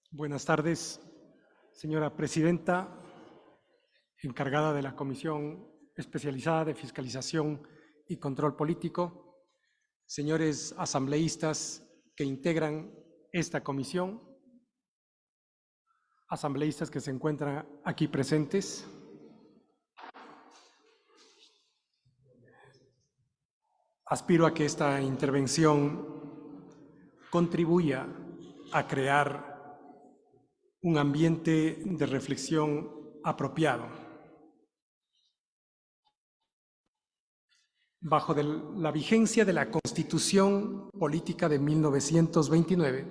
Buenas tardes, señora presidenta, encargada de la Comisión Especializada de Fiscalización y Control Político, señores asambleístas que integran esta comisión, asambleístas que se encuentran aquí presentes. Aspiro a que esta intervención contribuya a crear un ambiente de reflexión apropiado. Bajo la vigencia de la Constitución Política de 1929,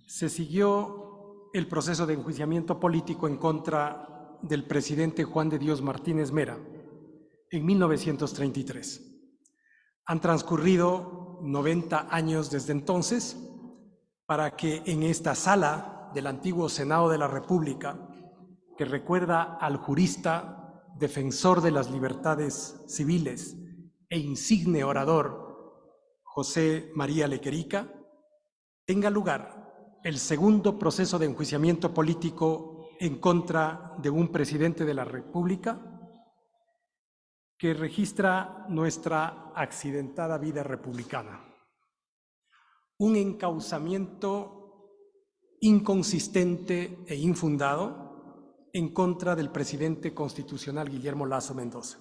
se siguió el proceso de enjuiciamiento político en contra del presidente Juan de Dios Martínez Mera en 1933. Han transcurrido 90 años desde entonces para que en esta sala del antiguo Senado de la República, que recuerda al jurista defensor de las libertades civiles e insigne orador José María Lequerica, tenga lugar el segundo proceso de enjuiciamiento político en contra de un presidente de la República que registra nuestra accidentada vida republicana. Un encauzamiento inconsistente e infundado en contra del presidente constitucional Guillermo Lasso Mendoza.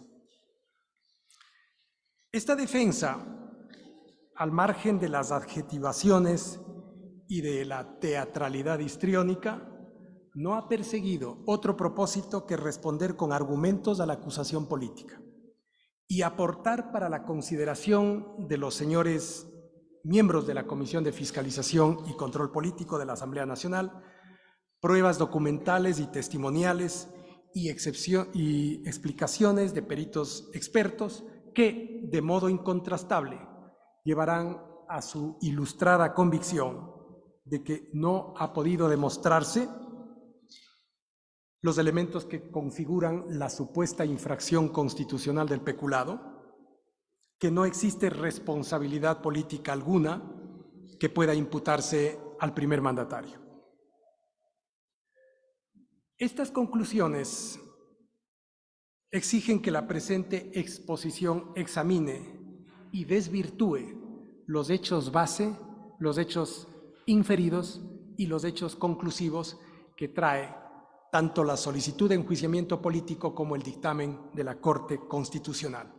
Esta defensa, al margen de las adjetivaciones y de la teatralidad histriónica, no ha perseguido otro propósito que responder con argumentos a la acusación política y aportar para la consideración de los señores miembros de la Comisión de Fiscalización y Control Político de la Asamblea Nacional pruebas documentales y testimoniales y explicaciones de peritos expertos que, de modo incontrastable, llevarán a su ilustrada convicción de que no ha podido demostrarse los elementos que configuran la supuesta infracción constitucional del peculado, que no existe responsabilidad política alguna que pueda imputarse al primer mandatario. Estas conclusiones exigen que la presente exposición examine y desvirtúe los hechos base, los hechos inferidos y los hechos conclusivos que trae tanto la solicitud de enjuiciamiento político como el dictamen de la Corte Constitucional.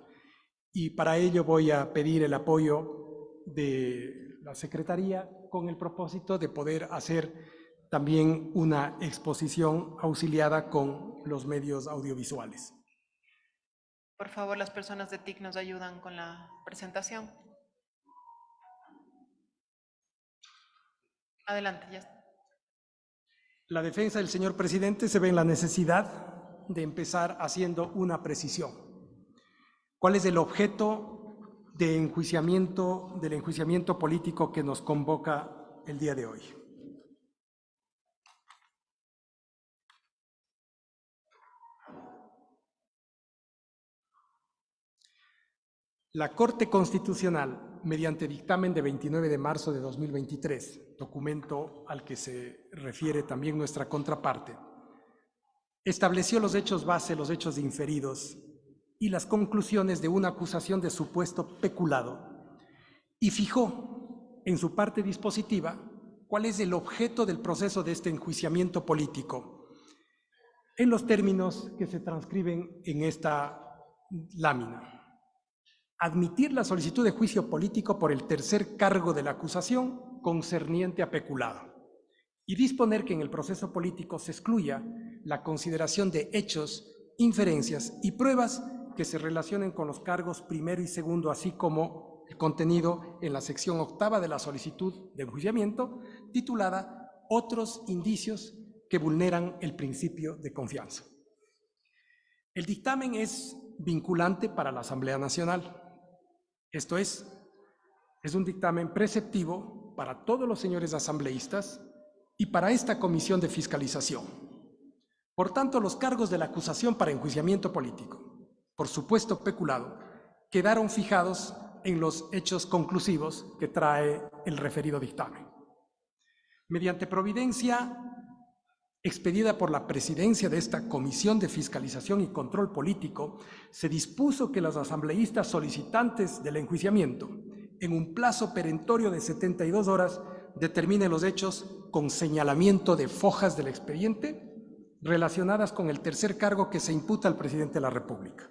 Y para ello voy a pedir el apoyo de la Secretaría con el propósito de poder hacer también una exposición auxiliada con los medios audiovisuales. Por favor, las personas de TIC nos ayudan con la presentación. Adelante, ya está. La defensa del señor presidente se ve en la necesidad de empezar haciendo una precisión. ¿Cuál es el objeto del enjuiciamiento político que nos convoca el día de hoy? La Corte Constitucional, mediante dictamen de 29 de marzo de 2023, documento al que se refiere también nuestra contraparte, estableció los hechos base, los hechos inferidos y las conclusiones de una acusación de supuesto peculado y fijó en su parte dispositiva cuál es el objeto del proceso de este enjuiciamiento político en los términos que se transcriben en esta lámina. Admitir la solicitud de juicio político por el tercer cargo de la acusación concerniente a peculado y disponer que en el proceso político se excluya la consideración de hechos, inferencias y pruebas que se relacionen con los cargos primero y segundo, así como el contenido en la sección octava de la solicitud de enjuiciamiento, titulada Otros indicios que vulneran el principio de confianza. El dictamen es vinculante para la Asamblea Nacional. Esto es un dictamen preceptivo para todos los señores asambleístas y para esta comisión de fiscalización. Por tanto, los cargos de la acusación para enjuiciamiento político, por supuesto peculado, quedaron fijados en los hechos conclusivos que trae el referido dictamen. Mediante providencia expedida por la presidencia de esta Comisión de Fiscalización y Control Político, se dispuso que los asambleístas solicitantes del enjuiciamiento, en un plazo perentorio de 72 horas, determinen los hechos con señalamiento de fojas del expediente relacionadas con el tercer cargo que se imputa al presidente de la República.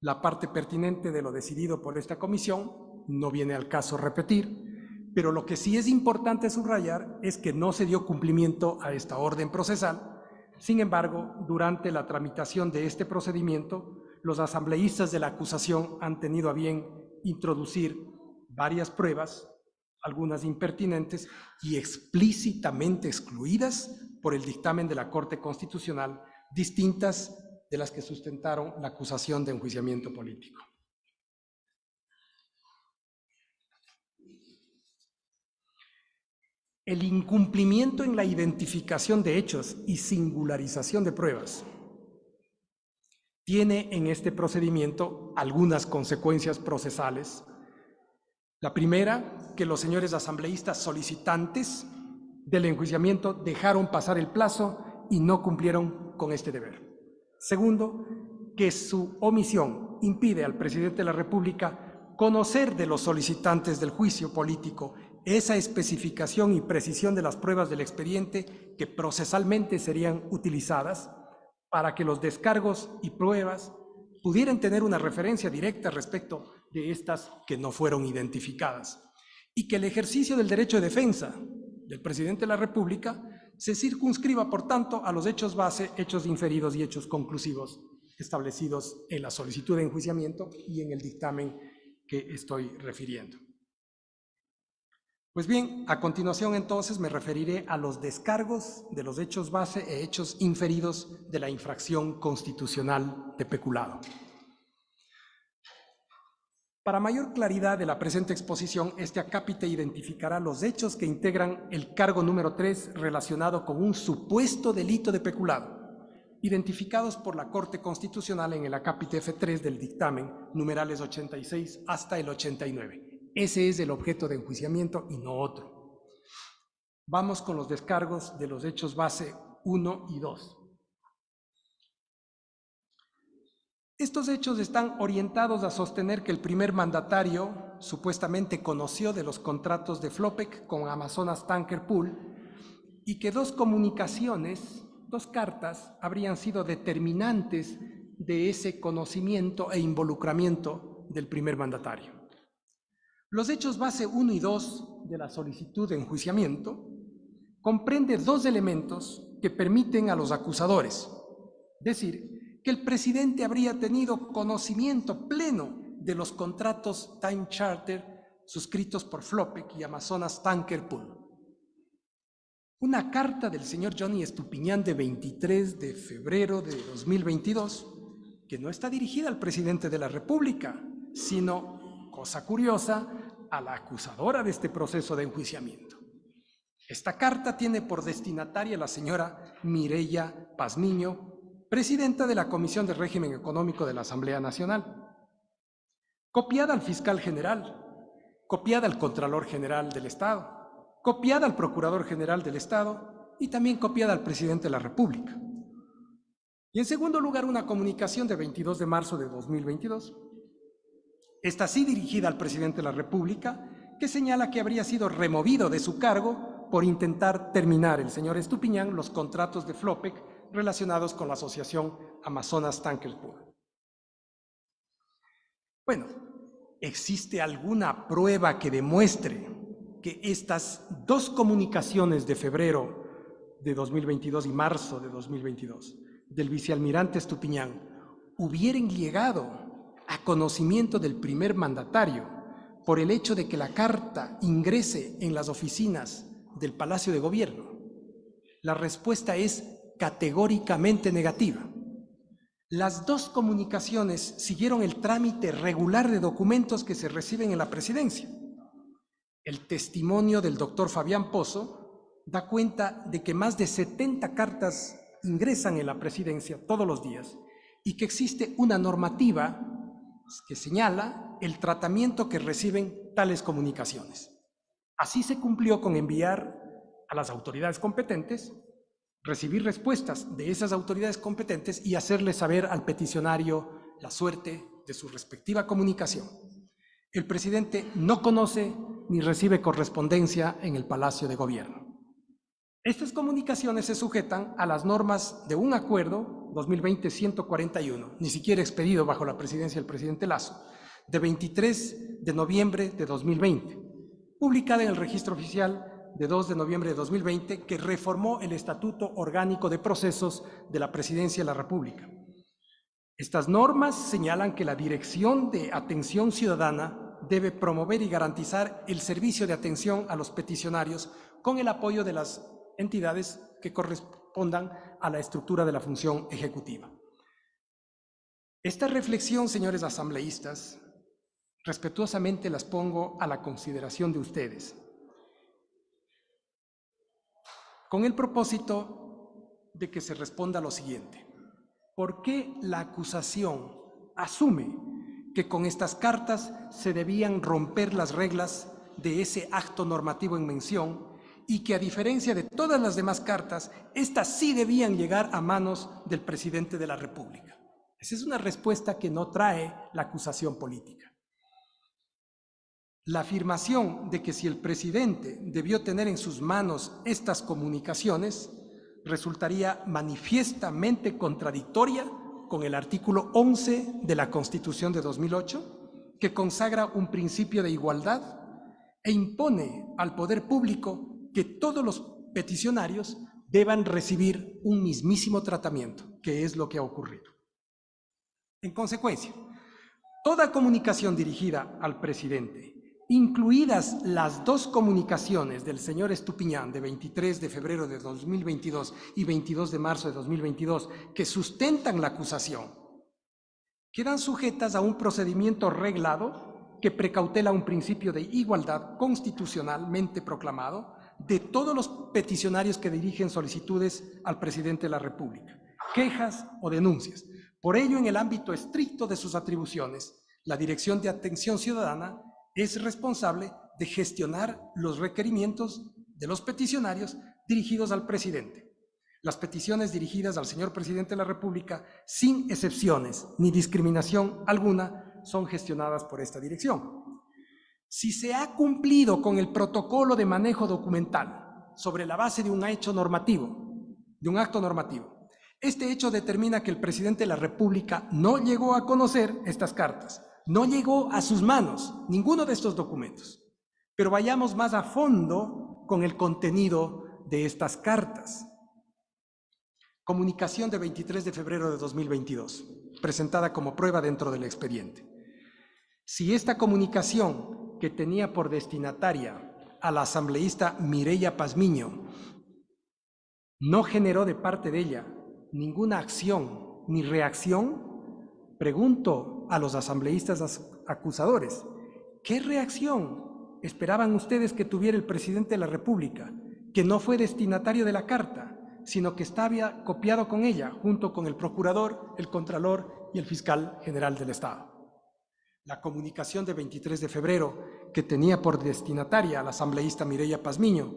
La parte pertinente de lo decidido por esta comisión no viene al caso repetir, pero lo que sí es importante subrayar es que no se dio cumplimiento a esta orden procesal. Sin embargo, durante la tramitación de este procedimiento, los asambleístas de la acusación han tenido a bien introducir varias pruebas, algunas impertinentes y explícitamente excluidas por el dictamen de la Corte Constitucional, distintas de las que sustentaron la acusación de enjuiciamiento político. El incumplimiento en la identificación de hechos y singularización de pruebas tiene en este procedimiento algunas consecuencias procesales. La primera, que los señores asambleístas solicitantes del enjuiciamiento dejaron pasar el plazo y no cumplieron con este deber. Segundo, que su omisión impide al presidente de la República conocer de los solicitantes del juicio político esa especificación y precisión de las pruebas del expediente que procesalmente serían utilizadas para que los descargos y pruebas pudieran tener una referencia directa respecto de estas que no fueron identificadas, y que el ejercicio del derecho de defensa del presidente de la República se circunscriba, por tanto, a los hechos base, hechos inferidos y hechos conclusivos establecidos en la solicitud de enjuiciamiento y en el dictamen que estoy refiriendo. Pues bien, a continuación entonces me referiré a los descargos de los hechos base e hechos inferidos de la infracción constitucional de peculado. Para mayor claridad de la presente exposición, este acápite identificará los hechos que integran el cargo número 3 relacionado con un supuesto delito de peculado, identificados por la Corte Constitucional en el acápite F3 del dictamen, numerales 86 hasta el 89. Ese es el objeto de enjuiciamiento y no otro. Vamos con los descargos de los hechos base 1 y 2. Estos hechos están orientados a sostener que el primer mandatario supuestamente conoció de los contratos de Flopec con Amazonas Tanker Pool y que dos comunicaciones, dos cartas, habrían sido determinantes de ese conocimiento e involucramiento del primer mandatario. Los hechos base 1 y 2 de la solicitud de enjuiciamiento comprende dos elementos que permiten a los acusadores decir que el presidente habría tenido conocimiento pleno de los contratos Time Charter suscritos por Flopec y Amazonas Tanker Pool. Una carta del señor Johnny Estupiñán de 23 de febrero de 2022, que no está dirigida al presidente de la República, sino, cosa curiosa, a la acusadora de este proceso de enjuiciamiento. Esta carta tiene por destinataria a la señora Mireya Pazmiño, presidenta de la Comisión de Régimen Económico de la Asamblea Nacional, copiada al fiscal general, copiada al Contralor General del Estado, copiada al Procurador General del Estado y también copiada al presidente de la República. Y en segundo lugar, una comunicación de 22 de marzo de 2022, esta sí dirigida al presidente de la República, que señala que habría sido removido de su cargo por intentar terminar el señor Estupiñán los contratos de Flopec relacionados con la asociación Amazonas Tanker Pool. Bueno, ¿existe alguna prueba que demuestre que estas dos comunicaciones de febrero de 2022 y marzo de 2022 del vicealmirante Estupiñán hubieran llegado a conocimiento del primer mandatario por el hecho de que la carta ingrese en las oficinas del Palacio de Gobierno? La respuesta es categóricamente negativa. Las dos comunicaciones siguieron el trámite regular de documentos que se reciben en la presidencia. El testimonio del doctor Fabián Pozo da cuenta de que más de 70 cartas ingresan en la presidencia todos los días y que existe una normativa que señala el tratamiento que reciben tales comunicaciones. Así se cumplió con enviar a las autoridades competentes, recibir respuestas de esas autoridades competentes y hacerle saber al peticionario la suerte de su respectiva comunicación. El presidente no conoce ni recibe correspondencia en el Palacio de Gobierno. Estas comunicaciones se sujetan a las normas de un acuerdo 2020-141, ni siquiera expedido bajo la presidencia del presidente Lasso, de 23 de noviembre de 2020, publicada en el Registro Oficial de 2 de noviembre de 2020, que reformó el Estatuto Orgánico de Procesos de la Presidencia de la República. Estas normas señalan que la Dirección de Atención Ciudadana debe promover y garantizar el servicio de atención a los peticionarios con el apoyo de las entidades que correspondan a la estructura de la función ejecutiva. Esta reflexión, señores asambleístas, respetuosamente las pongo a la consideración de ustedes, con el propósito de que se responda a lo siguiente. ¿Por qué la acusación asume que con estas cartas se debían romper las reglas de ese acto normativo en mención y que, a diferencia de todas las demás cartas, estas sí debían llegar a manos del presidente de la República? Esa es una respuesta que no trae la acusación política. La afirmación de que si el presidente debió tener en sus manos estas comunicaciones resultaría manifiestamente contradictoria con el artículo 11 de la Constitución de 2008, que consagra un principio de igualdad e impone al poder público que todos los peticionarios deban recibir un mismísimo tratamiento, que es lo que ha ocurrido. En consecuencia, toda comunicación dirigida al presidente, incluidas las dos comunicaciones del señor Estupiñán de 23 de febrero de 2022 y 22 de marzo de 2022, que sustentan la acusación, quedan sujetas a un procedimiento reglado que precautela un principio de igualdad constitucionalmente proclamado de todos los peticionarios que dirigen solicitudes al presidente de la República, quejas o denuncias. Por ello, en el ámbito estricto de sus atribuciones, la Dirección de Atención Ciudadana es responsable de gestionar los requerimientos de los peticionarios dirigidos al presidente. Las peticiones dirigidas al señor presidente de la República, sin excepciones ni discriminación alguna, son gestionadas por esta dirección. Si se ha cumplido con el protocolo de manejo documental sobre la base de un hecho normativo, de un acto normativo, este hecho determina que el presidente de la República no llegó a conocer estas cartas, no llegó a sus manos ninguno de estos documentos. Pero vayamos más a fondo con el contenido de estas cartas. Comunicación de 23 de febrero de 2022, presentada como prueba dentro del expediente. Si esta comunicación, que tenía por destinataria a la asambleísta Mireya Pazmiño, no generó de parte de ella ninguna acción ni reacción, pregunto a los asambleístas acusadores, ¿qué reacción esperaban ustedes que tuviera el presidente de la República, que no fue destinatario de la carta, sino que estaba copiado con ella, junto con el procurador, el contralor y el fiscal general del Estado? La comunicación de 23 de febrero, que tenía por destinataria a la asambleísta Mireya Pazmiño,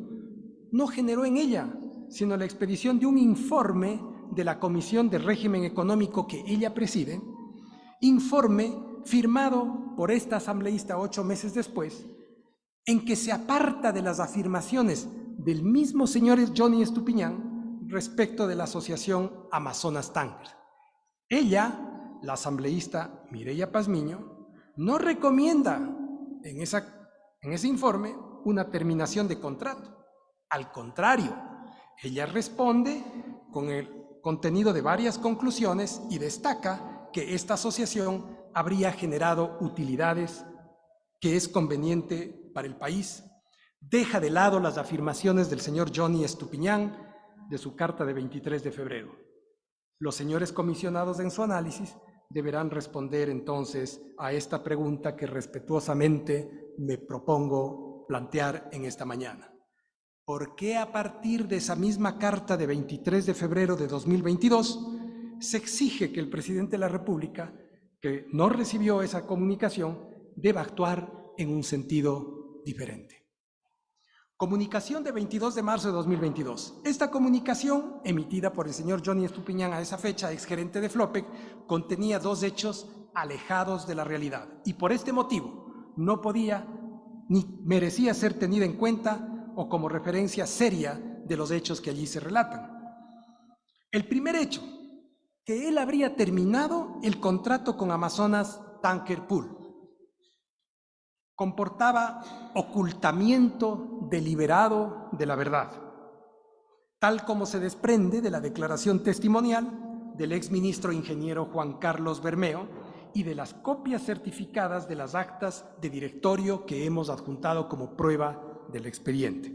no generó en ella, sino la expedición de un informe de la Comisión de Régimen Económico que ella preside, informe firmado por esta asambleísta 8 meses después, en que se aparta de las afirmaciones del mismo señor Johnny Estupiñán respecto de la asociación Amazonas Tanker. Ella, la asambleísta Mireya Pazmiño, no recomienda en ese informe una terminación de contrato. Al contrario, ella responde con el contenido de varias conclusiones y destaca que esta asociación habría generado utilidades que es conveniente para el país. Deja de lado las afirmaciones del señor Johnny Estupiñán de su carta de 23 de febrero. Los señores comisionados en su análisis deberán responder entonces a esta pregunta que respetuosamente me propongo plantear en esta mañana. ¿Por qué a partir de esa misma carta de 23 de febrero de 2022 se exige que el presidente de la República, que no recibió esa comunicación, deba actuar en un sentido diferente? Comunicación de 22 de marzo de 2022. Esta comunicación, emitida por el señor Johnny Estupiñán a esa fecha, exgerente de Flopec, contenía dos hechos alejados de la realidad y por este motivo no podía ni merecía ser tenida en cuenta o como referencia seria de los hechos que allí se relatan. El primer hecho, que él habría terminado el contrato con Amazonas Tanker Pool, comportaba ocultamiento deliberado de la verdad, tal como se desprende de la declaración testimonial del exministro ingeniero Juan Carlos Bermeo y de las copias certificadas de las actas de directorio que hemos adjuntado como prueba del expediente.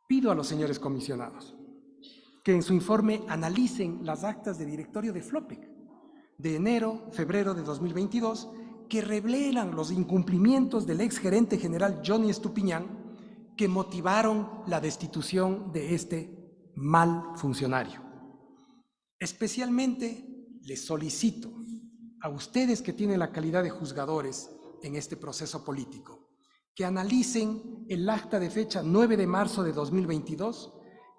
Pido a los señores comisionados que en su informe analicen las actas de directorio de Flopec de enero, febrero de 2022, que revelan los incumplimientos del exgerente general Johnny Estupiñán que motivaron la destitución de este mal funcionario. Especialmente les solicito a ustedes que tienen la calidad de juzgadores en este proceso político, que analicen el acta de fecha 9 de marzo de 2022,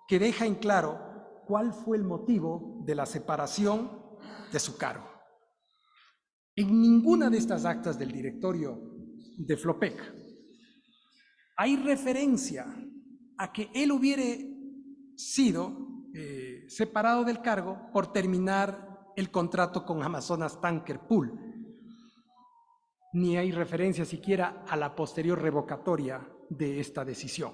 que deja en claro cuál fue el motivo de la separación de su cargo. En ninguna de estas actas del directorio de Flopec hay referencia a que él hubiera sido separado del cargo por terminar el contrato con Amazonas Tanker Pool, ni hay referencia siquiera a la posterior revocatoria de esta decisión.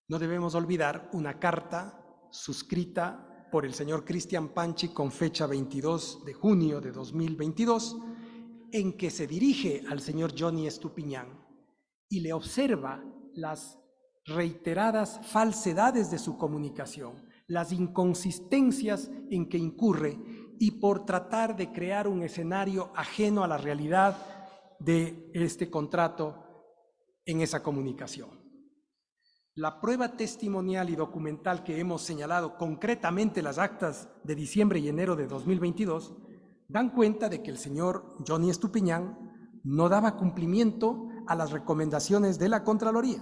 No debemos olvidar una carta suscrita por el señor Cristian Panchi con fecha 22 de junio de 2022, en que se dirige al señor Johnny Estupiñán y le observa las reiteradas falsedades de su comunicación, las inconsistencias en que incurre y por tratar de crear un escenario ajeno a la realidad de este contrato en esa comunicación. La prueba testimonial y documental que hemos señalado, concretamente las actas de diciembre y enero de 2022, dan cuenta de que el señor Johnny Estupiñán no daba cumplimiento a las recomendaciones de la Contraloría.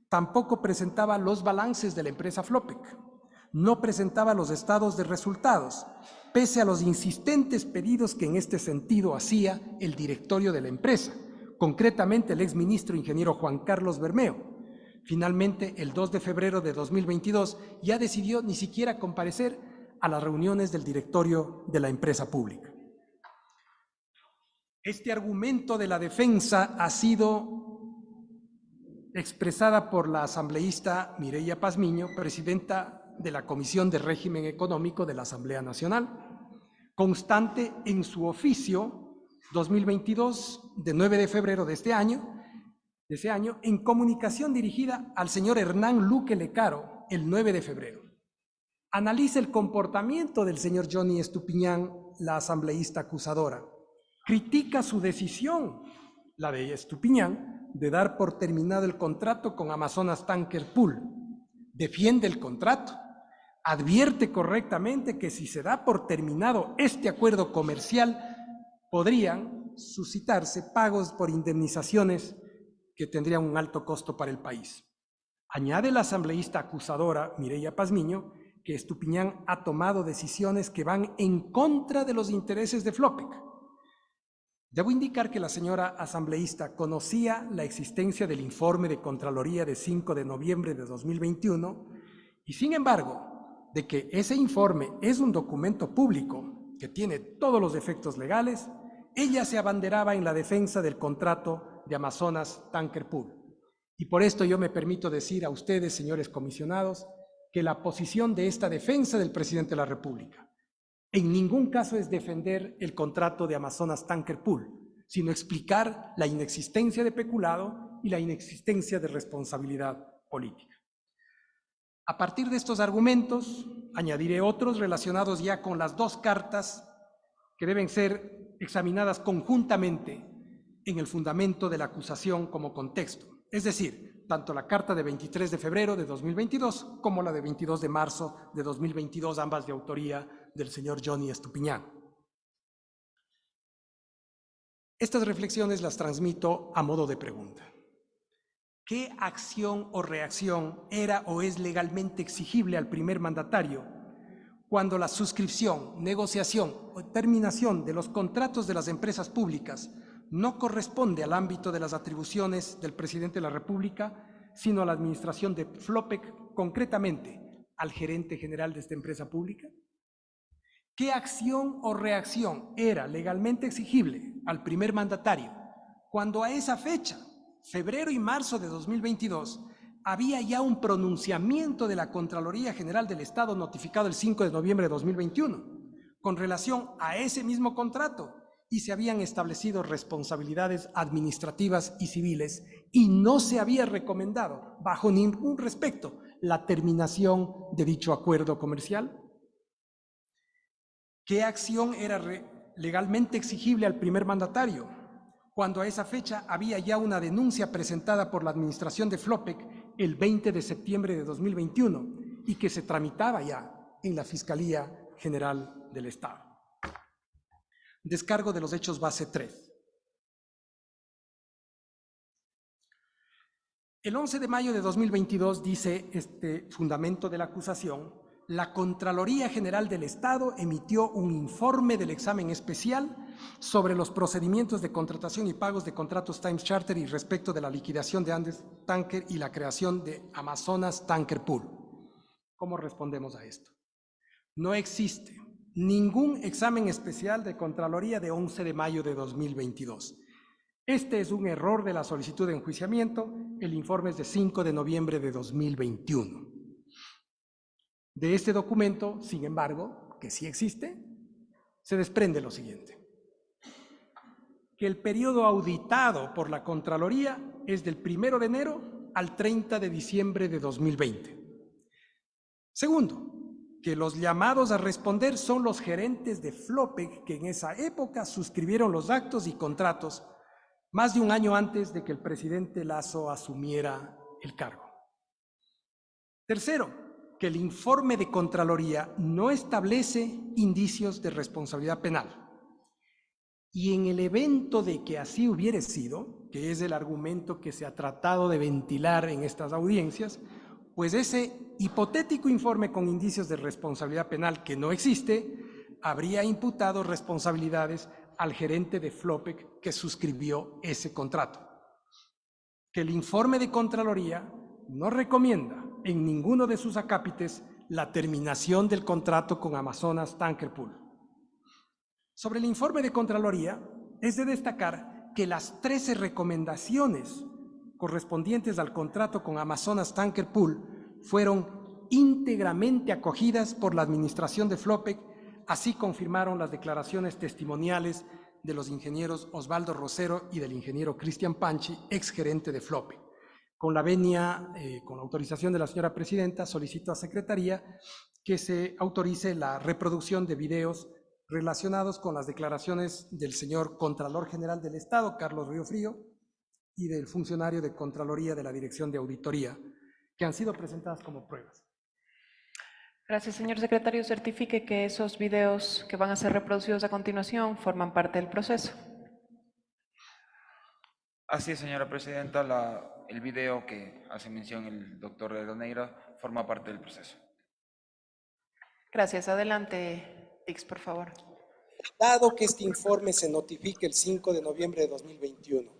Tampoco presentaba los balances de la empresa Flopec. No presentaba los estados de resultados, pese a los insistentes pedidos que en este sentido hacía el directorio de la empresa, concretamente el exministro ingeniero Juan Carlos Bermeo. Finalmente, el 2 de febrero de 2022, ya decidió ni siquiera comparecer a las reuniones del directorio de la empresa pública. Este argumento de la defensa ha sido expresada por la asambleísta Mireya Pazmiño, presidenta de la Comisión de Régimen Económico de la Asamblea Nacional, constante en su oficio 2022 de 9 de febrero de ese año, en comunicación dirigida al señor Hernán Luque Lecaro el 9 de febrero. Analiza el comportamiento del señor Johnny Estupiñán, la asambleísta acusadora. Critica su decisión, la de Estupiñán, de dar por terminado el contrato con Amazonas Tanker Pool. Defiende el contrato. Advierte correctamente que si se da por terminado este acuerdo comercial, podrían suscitarse pagos por indemnizaciones que tendrían un alto costo para el país. Añade la asambleísta acusadora Mireya Pazmiño que Estupiñán ha tomado decisiones que van en contra de los intereses de Flopec. Debo indicar que la señora asambleísta conocía la existencia del informe de Contraloría de 5 de noviembre de 2021 y, sin embargo, de que ese informe es un documento público que tiene todos los efectos legales, ella se abanderaba en la defensa del contrato de Amazonas Tanker Pool. Y por esto yo me permito decir a ustedes, señores comisionados, que la posición de esta defensa del presidente de la República en ningún caso es defender el contrato de Amazonas Tanker Pool, sino explicar la inexistencia de peculado y la inexistencia de responsabilidad política. A partir de estos argumentos, añadiré otros relacionados ya con las dos cartas que deben ser examinadas conjuntamente en el fundamento de la acusación como contexto, es decir, tanto la carta de 23 de febrero de 2022 como la de 22 de marzo de 2022, ambas de autoría del señor Johnny Estupiñán. Estas reflexiones las transmito a modo de pregunta. ¿Qué acción o reacción era o es legalmente exigible al primer mandatario cuando la suscripción, negociación o terminación de los contratos de las empresas públicas no corresponde al ámbito de las atribuciones del presidente de la República, sino a la administración de Flopec, concretamente al gerente general de esta empresa pública? ¿Qué acción o reacción era legalmente exigible al primer mandatario cuando a esa fecha, febrero y marzo de 2022, había ya un pronunciamiento de la Contraloría General del Estado notificado el 5 de noviembre de 2021 con relación a ese mismo contrato y se habían establecido responsabilidades administrativas y civiles y no se había recomendado bajo ningún respecto la terminación de dicho acuerdo comercial? ¿Qué acción era legalmente exigible al primer mandatario cuando a esa fecha había ya una denuncia presentada por la administración de Flopec el 20 de septiembre de 2021 y que se tramitaba ya en la Fiscalía General del Estado? Descargo de los hechos base 3. El 11 de mayo de 2022 dice este fundamento de la acusación: la Contraloría General del Estado emitió un informe del examen especial sobre los procedimientos de contratación y pagos de contratos Time Charter y respecto de la liquidación de Andes Tanker y la creación de Amazonas Tanker Pool. ¿Cómo respondemos a esto? No existe ningún examen especial de Contraloría de 11 de mayo de 2022. Este es un error de la solicitud de enjuiciamiento. El informe es de 5 de noviembre de 2021. De este documento, sin embargo, que sí existe, se desprende lo siguiente: que el periodo auditado por la Contraloría es del 1 de enero al 30 de diciembre de 2020. Segundo, que los llamados a responder son los gerentes de Flopec que en esa época suscribieron los actos y contratos más de un año antes de que el presidente Lasso asumiera el cargo. Tercero, que el informe de Contraloría no establece indicios de responsabilidad penal. Y en el evento de que así hubiere sido, que es el argumento que se ha tratado de ventilar en estas audiencias, pues ese hipotético informe con indicios de responsabilidad penal que no existe, habría imputado responsabilidades al gerente de Flopec que suscribió ese contrato. Que el informe de Contraloría no recomienda en ninguno de sus acápites la terminación del contrato con Amazonas Tanker Pool. Sobre el informe de Contraloría, es de destacar que las 13 recomendaciones correspondientes al contrato con Amazonas Tanker Pool fueron íntegramente acogidas por la administración de Flopec. Así confirmaron las declaraciones testimoniales de los ingenieros Osvaldo Rosero y del ingeniero Cristian Panchi, exgerente de Flopec. Con la venia, con la autorización de la señora presidenta, solicito a Secretaría que se autorice la reproducción de videos relacionados con las declaraciones del señor Contralor General del Estado, Carlos Riofrío, y del funcionario de Contraloría de la Dirección de Auditoría, que han sido presentadas como pruebas. Gracias, señor secretario. Certifique que esos videos que van a ser reproducidos a continuación forman parte del proceso. Así es, señora presidenta. El video que hace mención el doctor Redoneira forma parte del proceso. Gracias. Adelante, Dix, por favor. Dado que este informe se notifique el 5 de noviembre de 2021,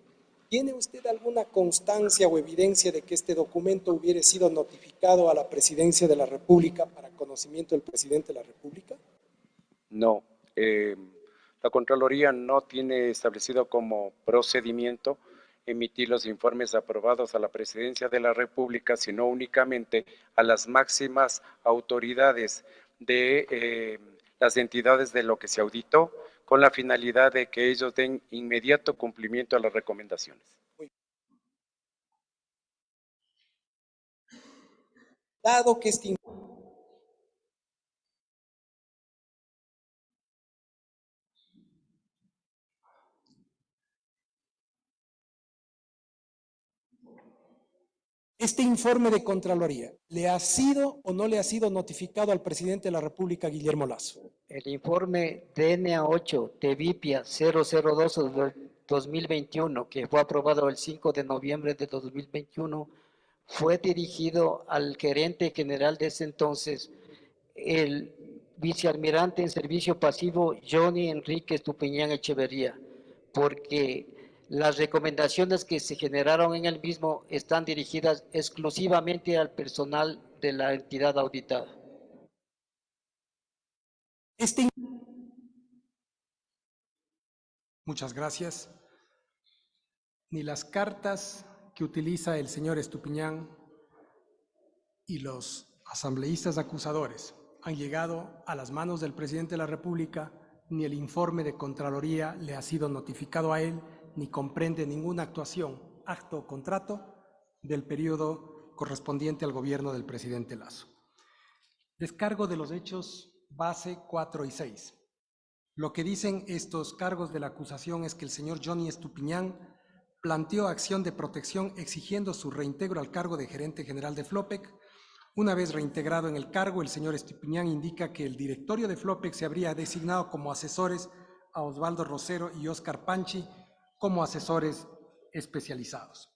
¿tiene usted alguna constancia o evidencia de que este documento hubiera sido notificado a la Presidencia de la República para conocimiento del Presidente de la República? No, la Contraloría no tiene establecido como procedimiento emitir los informes aprobados a la Presidencia de la República, sino únicamente a las máximas autoridades de las entidades de lo que se auditó, con la finalidad de que ellos den inmediato cumplimiento a las recomendaciones. Dado que este informe de Contraloría, ¿le ha sido o no le ha sido notificado al presidente de la República, Guillermo Lasso? El informe DNA 8 TEVIPIA 2021, que fue aprobado el 5 de noviembre de 2021, fue dirigido al gerente general de ese entonces, el vicealmirante en servicio pasivo Johnny Enrique Estupiñán Echeverría, porque las recomendaciones que se generaron en el mismo están dirigidas exclusivamente al personal de la entidad auditada. Muchas gracias. Ni las cartas que utiliza el señor Estupiñán y los asambleístas acusadores han llegado a las manos del presidente de la República, ni el informe de Contraloría le ha sido notificado a él, ni comprende ninguna actuación, acto o contrato del periodo correspondiente al gobierno del presidente Lasso. Descargo de los hechos base 4 y 6. Lo que dicen estos cargos de la acusación es que el señor Johnny Estupiñán planteó acción de protección exigiendo su reintegro al cargo de gerente general de Flopec. Una vez reintegrado en el cargo, el señor Estupiñán indica que el directorio de Flopec se habría designado como asesores a Osvaldo Rosero y Óscar Panchi como asesores especializados.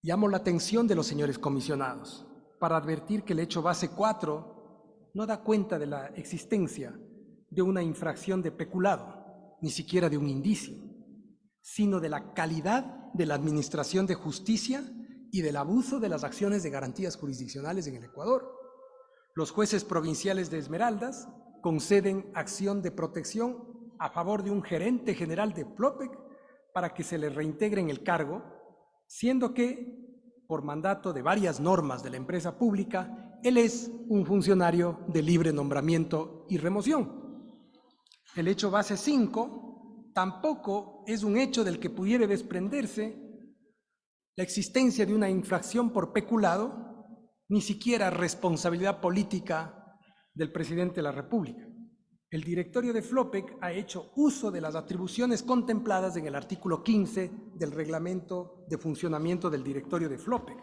Llamo la atención de los señores comisionados para advertir que el hecho base 4 no da cuenta de la existencia de una infracción de peculado, ni siquiera de un indicio, sino de la calidad de la administración de justicia y del abuso de las acciones de garantías jurisdiccionales en el Ecuador. Los jueces provinciales de Esmeraldas conceden acción de protección a favor de un gerente general de Flopec para que se le reintegre en el cargo, siendo que, por mandato de varias normas de la empresa pública, él es un funcionario de libre nombramiento y remoción. El hecho base 5 tampoco es un hecho del que pudiera desprenderse la existencia de una infracción por peculado, ni siquiera responsabilidad política del presidente de la República. El directorio de Flopec ha hecho uso de las atribuciones contempladas en el artículo 15 del reglamento de funcionamiento del directorio de Flopec,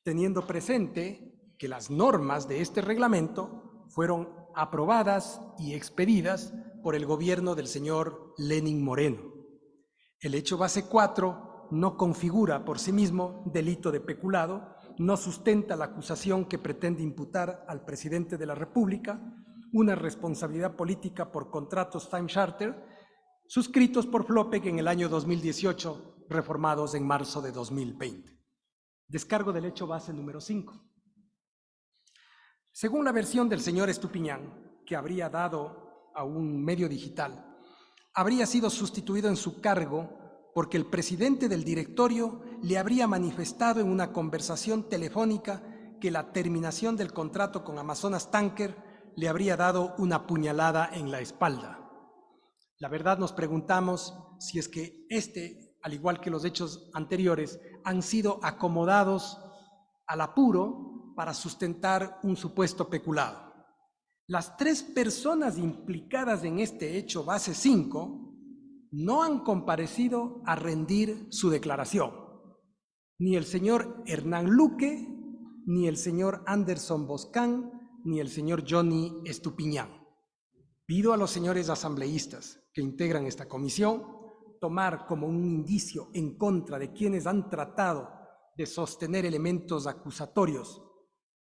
teniendo presente que las normas de este reglamento fueron aprobadas y expedidas por el gobierno del señor Lenín Moreno. El hecho base 4 no configura por sí mismo delito de peculado, no sustenta la acusación que pretende imputar al presidente de la República una responsabilidad política por contratos time charter suscritos por Flopec en el año 2018, reformados en marzo de 2020. Descargo del hecho base número 5. Según la versión del señor Estupiñán, que habría dado a un medio digital, habría sido sustituido en su cargo porque el presidente del directorio le habría manifestado en una conversación telefónica que la terminación del contrato con Amazonas Tanker le habría dado una puñalada en la espalda. La verdad, nos preguntamos si es que al igual que los hechos anteriores, han sido acomodados al apuro para sustentar un supuesto peculado. Las 3 personas implicadas en este hecho base 5 no han comparecido a rendir su declaración. Ni el señor Hernán Luque, ni el señor Anderson Boscán, ni el señor Johnny Estupiñán. Pido a los señores asambleístas que integran esta comisión tomar como un indicio en contra de quienes han tratado de sostener elementos acusatorios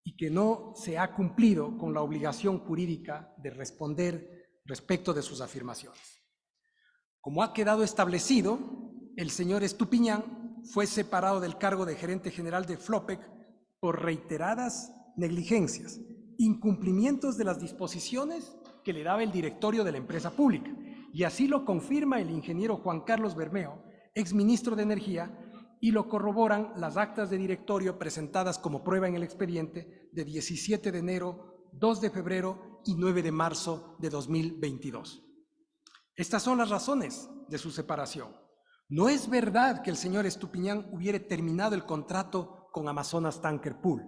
y que no se ha cumplido con la obligación jurídica de responder respecto de sus afirmaciones. Como ha quedado establecido, el señor Estupiñán fue separado del cargo de gerente general de Flopec por reiteradas negligencias, incumplimientos de las disposiciones que le daba el directorio de la empresa pública, y así lo confirma el ingeniero Juan Carlos Bermeo, exministro de Energía, y lo corroboran las actas de directorio presentadas como prueba en el expediente de 17 de enero, 2 de febrero y 9 de marzo de 2022. Estas son las razones de su separación. No es verdad que el señor Estupiñán hubiera terminado el contrato con Amazonas Tanker Pool,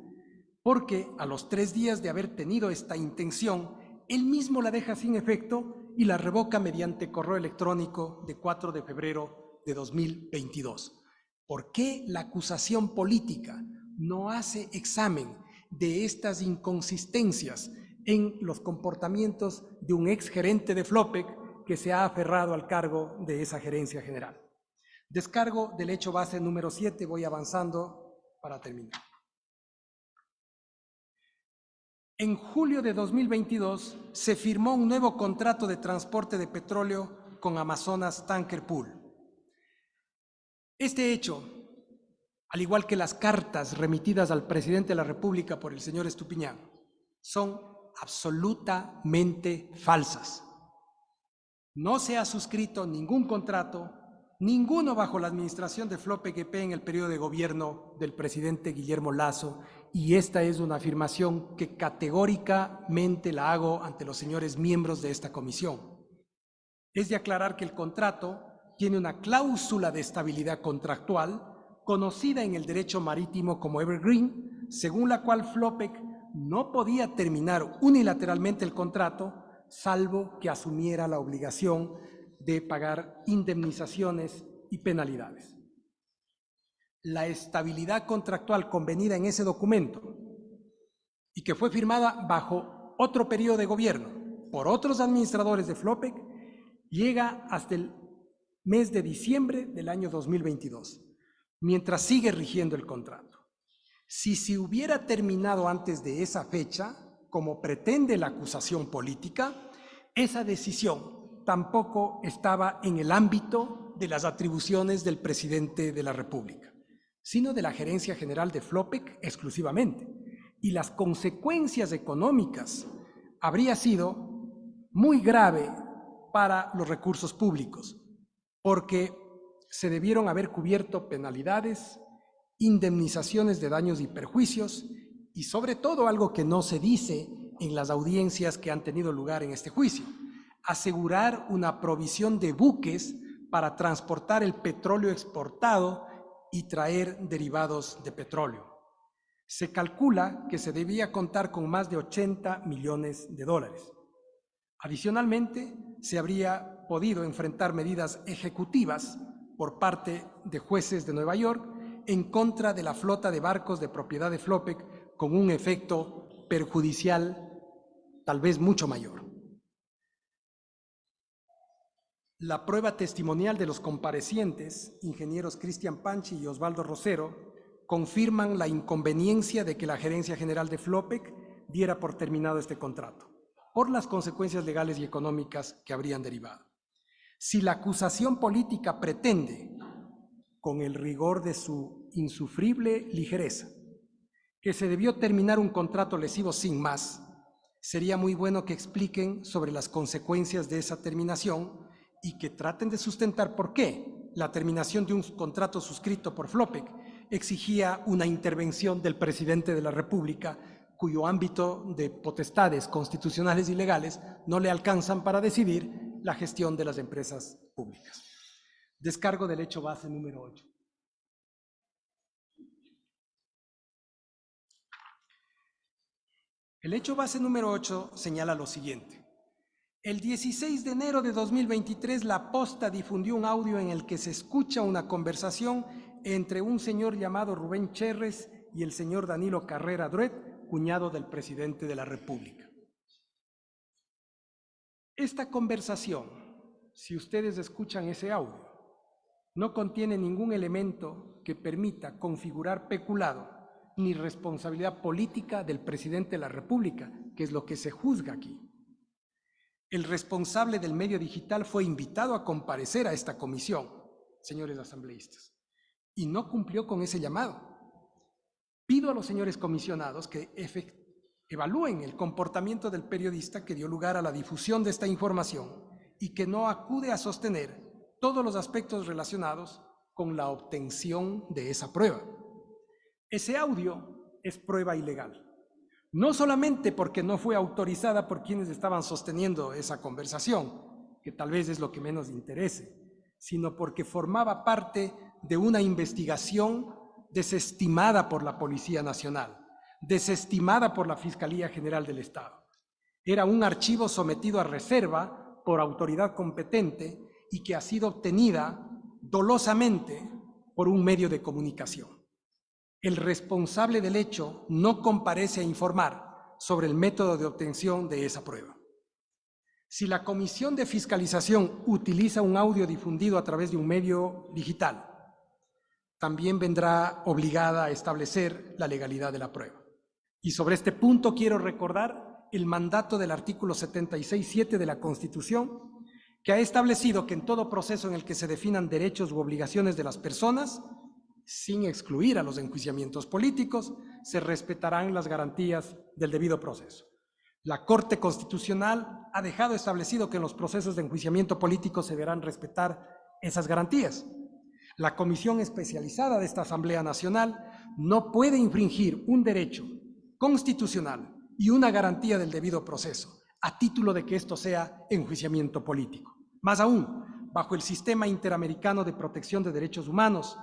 porque a los 3 días de haber tenido esta intención, él mismo la deja sin efecto y la revoca mediante correo electrónico de 4 de febrero de 2022. ¿Por qué la acusación política no hace examen de estas inconsistencias en los comportamientos de un exgerente de Flopec que se ha aferrado al cargo de esa gerencia general. Descargo del hecho base número 7, voy avanzando para terminar. En julio de 2022 se firmó un nuevo contrato de transporte de petróleo con Amazonas Tanker Pool. Este hecho, al igual que las cartas remitidas al presidente de la República por el señor Estupiñán, son absolutamente falsas. No se ha suscrito ningún contrato, ninguno bajo la administración de FLOPEC en el periodo de gobierno del presidente Guillermo Lasso, y esta es una afirmación que categóricamente la hago ante los señores miembros de esta comisión. Es de aclarar que el contrato tiene una cláusula de estabilidad contractual conocida en el derecho marítimo como Evergreen, según la cual FLOPEC no podía terminar unilateralmente el contrato salvo que asumiera la obligación de pagar indemnizaciones y penalidades. La estabilidad contractual convenida en ese documento y que fue firmada bajo otro periodo de gobierno por otros administradores de FLOPEC llega hasta el mes de diciembre del año 2022, mientras sigue rigiendo el contrato. Si se hubiera terminado antes de esa fecha, como pretende la acusación política, esa decisión tampoco estaba en el ámbito de las atribuciones del presidente de la República, sino de la Gerencia General de FLOPEC exclusivamente. Y las consecuencias económicas habría sido muy grave para los recursos públicos, porque se debieron haber cubierto penalidades, indemnizaciones de daños y perjuicios, y sobre todo algo que no se dice en las audiencias que han tenido lugar en este juicio, asegurar una provisión de buques para transportar el petróleo exportado y traer derivados de petróleo. Se calcula que se debía contar con más de 80 millones de dólares. Adicionalmente, se habría podido enfrentar medidas ejecutivas por parte de jueces de Nueva York en contra de la flota de barcos de propiedad de FLOPEC con un efecto perjudicial tal vez mucho mayor. La prueba testimonial de los comparecientes, ingenieros Cristian Panchi y Osvaldo Rosero, confirman la inconveniencia de que la Gerencia General de FLOPEC diera por terminado este contrato, por las consecuencias legales y económicas que habrían derivado. Si la acusación política pretende, con el rigor de su insufrible ligereza, que se debió terminar un contrato lesivo sin más, sería muy bueno que expliquen sobre las consecuencias de esa terminación y que traten de sustentar por qué la terminación de un contrato suscrito por FLOPEC exigía una intervención del presidente de la República, cuyo ámbito de potestades constitucionales y legales no le alcanzan para decidir la gestión de las empresas públicas. Descargo del hecho base número 8. El hecho base número 8 señala lo siguiente. El 16 de enero de 2023, La Posta difundió un audio en el que se escucha una conversación entre un señor llamado Rubén Cherres y el señor Danilo Carrera Druet, cuñado del presidente de la República. Esta conversación, si ustedes escuchan ese audio, no contiene ningún elemento que permita configurar peculado ni responsabilidad política del presidente de la República, que es lo que se juzga aquí. El responsable del medio digital fue invitado a comparecer a esta comisión, señores asambleístas, y no cumplió con ese llamado. Pido a los señores comisionados que evalúen el comportamiento del periodista que dio lugar a la difusión de esta información y que no acude a sostener todos los aspectos relacionados con la obtención de esa prueba. Ese audio es prueba ilegal, no solamente porque no fue autorizada por quienes estaban sosteniendo esa conversación, que tal vez es lo que menos interese, sino porque formaba parte de una investigación desestimada por la Policía Nacional, desestimada por la Fiscalía General del Estado. Era un archivo sometido a reserva por autoridad competente y que ha sido obtenida dolosamente por un medio de comunicación. El responsable del hecho no comparece a informar sobre el método de obtención de esa prueba. Si la Comisión de Fiscalización utiliza un audio difundido a través de un medio digital, también vendrá obligada a establecer la legalidad de la prueba. Y sobre este punto quiero recordar el mandato del artículo 76.7 de la Constitución, que ha establecido que en todo proceso en el que se definan derechos u obligaciones de las personas, sin excluir a los enjuiciamientos políticos, se respetarán las garantías del debido proceso. La Corte Constitucional ha dejado establecido que en los procesos de enjuiciamiento político se deberán respetar esas garantías. La comisión especializada de esta Asamblea Nacional no puede infringir un derecho constitucional y una garantía del debido proceso a título de que esto sea enjuiciamiento político. Más aún, bajo el Sistema Interamericano de Protección de Derechos Humanos,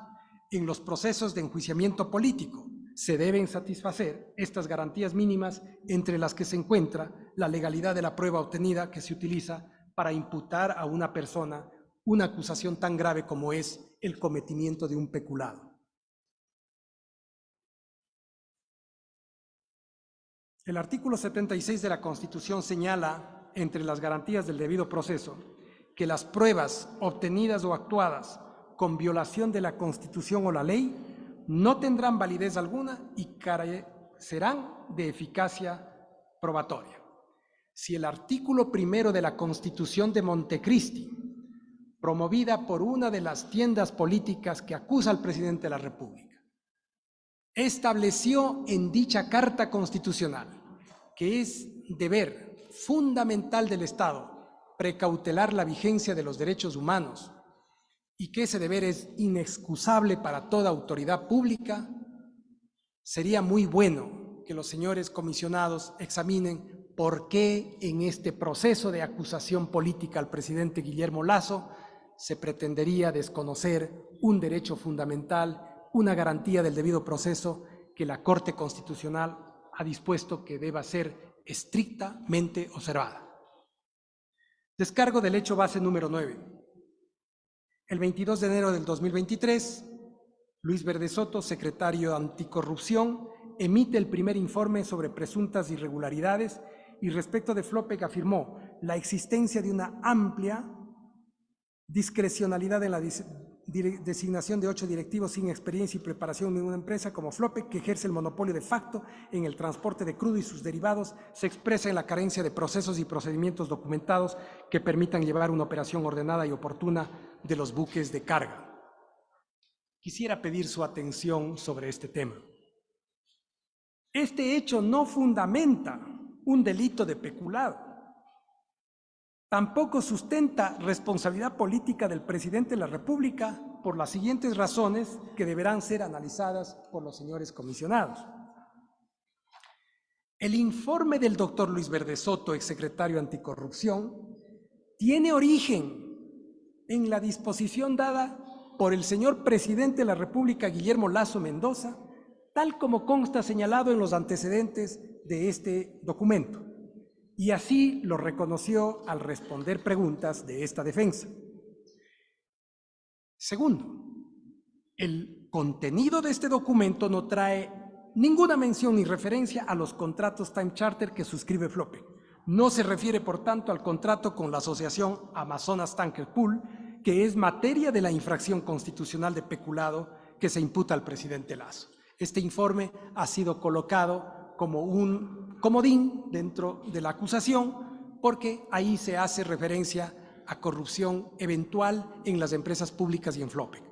en los procesos de enjuiciamiento político se deben satisfacer estas garantías mínimas, entre las que se encuentra la legalidad de la prueba obtenida que se utiliza para imputar a una persona una acusación tan grave como es el cometimiento de un peculado. El artículo 76 de la Constitución señala, entre las garantías del debido proceso, que las pruebas obtenidas o actuadas con violación de la Constitución o la ley no tendrán validez alguna y carecerán de eficacia probatoria. Si el artículo 1 de la Constitución de Montecristi, promovida por una de las tiendas políticas que acusa al presidente de la República, estableció en dicha Carta Constitucional que es deber fundamental del Estado precautelar la vigencia de los derechos humanos y que ese deber es inexcusable para toda autoridad pública, sería muy bueno que los señores comisionados examinen por qué en este proceso de acusación política al presidente Guillermo Lasso se pretendería desconocer un derecho fundamental, una garantía del debido proceso que la Corte Constitucional ha dispuesto que deba ser estrictamente observada. Descargo del hecho base número 9. El 22 de enero del 2023, Luis Verde Soto, secretario Anticorrupción, emite el primer informe sobre presuntas irregularidades y respecto de Flopec afirmó la existencia de una amplia discrecionalidad en la designación de 8 directivos sin experiencia y preparación en una empresa como Flopec, que ejerce el monopolio de facto en el transporte de crudo y sus derivados, se expresa en la carencia de procesos y procedimientos documentados que permitan llevar una operación ordenada y oportuna de los buques de carga. Quisiera pedir su atención sobre este tema. Este hecho no fundamenta un delito de peculado. Tampoco sustenta responsabilidad política del presidente de la República por las siguientes razones que deberán ser analizadas por los señores comisionados. El informe del doctor Luis Verde Soto, exsecretario Anticorrupción, tiene origen en la disposición dada por el señor presidente de la República, Guillermo Lasso Mendoza, tal como consta señalado en los antecedentes de este documento. Y así lo reconoció al responder preguntas de esta defensa. Segundo, el contenido de este documento no trae ninguna mención ni referencia a los contratos time charter que suscribe Flopec. No se refiere, por tanto, al contrato con la asociación Amazonas Tanker Pool, que es materia de la infracción constitucional de peculado que se imputa al presidente Lasso. Este informe ha sido colocado como un comodín dentro de la acusación porque ahí se hace referencia a corrupción eventual en las empresas públicas y en Flopec.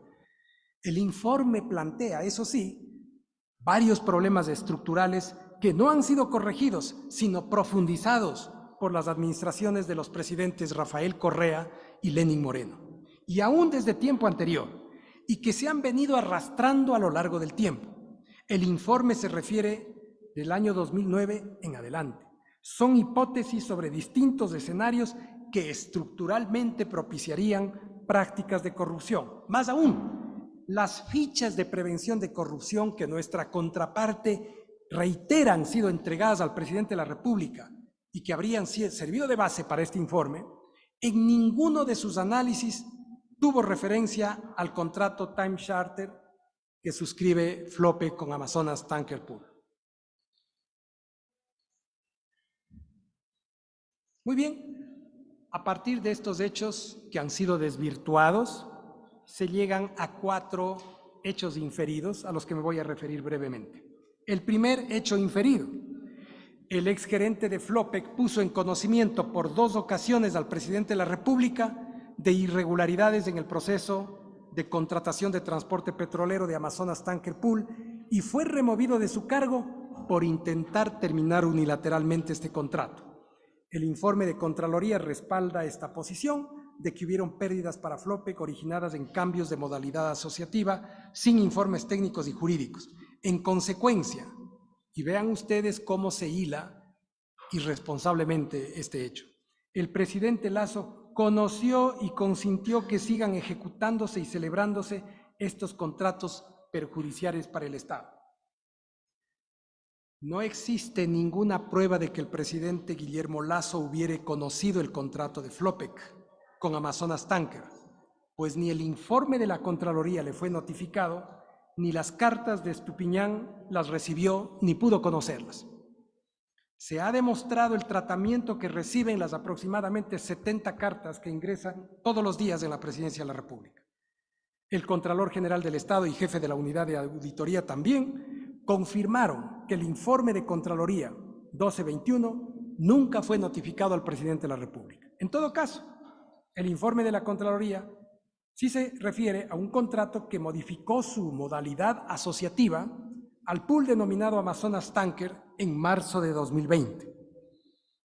El informe plantea, eso sí, varios problemas estructurales que no han sido corregidos, sino profundizados por las administraciones de los presidentes Rafael Correa y Lenín Moreno, y aún desde tiempo anterior, y que se han venido arrastrando a lo largo del tiempo. El informe se refiere del año 2009 en adelante. Son hipótesis sobre distintos escenarios que estructuralmente propiciarían prácticas de corrupción. Más aún, las fichas de prevención de corrupción que nuestra contraparte reitera han sido entregadas al presidente de la República y que habrían servido de base para este informe, en ninguno de sus análisis tuvo referencia al contrato time charter que suscribe Flopec con Amazonas Tanker Pool. Muy bien, A partir de estos hechos que han sido desvirtuados, se llegan a 4 hechos inferidos a los que me voy a referir brevemente. El primer hecho inferido: el exgerente de Flopec puso en conocimiento por 2 ocasiones al presidente de la República de irregularidades en el proceso de contratación de transporte petrolero de Amazonas Tanker Pool y fue removido de su cargo por intentar terminar unilateralmente este contrato. El informe de Contraloría respalda esta posición de que hubieron pérdidas para Flopec originadas en cambios de modalidad asociativa sin informes técnicos y jurídicos. En consecuencia, y vean ustedes cómo se hila irresponsablemente este hecho, el presidente Lasso conoció y consintió que sigan ejecutándose y celebrándose estos contratos perjudiciales para el Estado. No existe ninguna prueba de que el presidente Guillermo Lasso hubiera conocido el contrato de Flopec con Amazonas Tanker, pues ni el informe de la Contraloría le fue notificado, ni las cartas de Estupiñán las recibió ni pudo conocerlas. Se ha demostrado el tratamiento que reciben las aproximadamente 70 cartas que ingresan todos los días en la Presidencia de la República. El Contralor General del Estado y jefe de la Unidad de Auditoría también confirmaron que el informe de Contraloría 1221 nunca fue notificado al presidente de la República. En todo caso, el informe de la Contraloría sí se refiere a un contrato que modificó su modalidad asociativa al pool denominado Amazonas Tanker en marzo de 2020.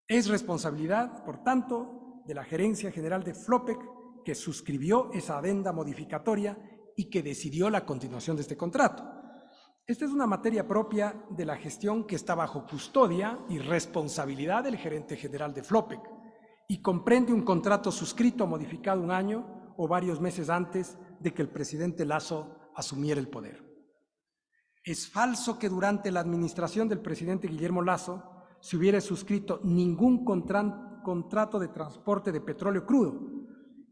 Es responsabilidad, por tanto, de la Gerencia General de Flopec, que suscribió esa adenda modificatoria y que decidió la continuación de este contrato. Esta es una materia propia de la gestión que está bajo custodia y responsabilidad del gerente general de Flopec y comprende un contrato suscrito o modificado 1 año o varios meses antes de que el presidente Lasso asumiera el poder. Es falso que durante la administración del presidente Guillermo Lasso se hubiera suscrito ningún contrato de transporte de petróleo crudo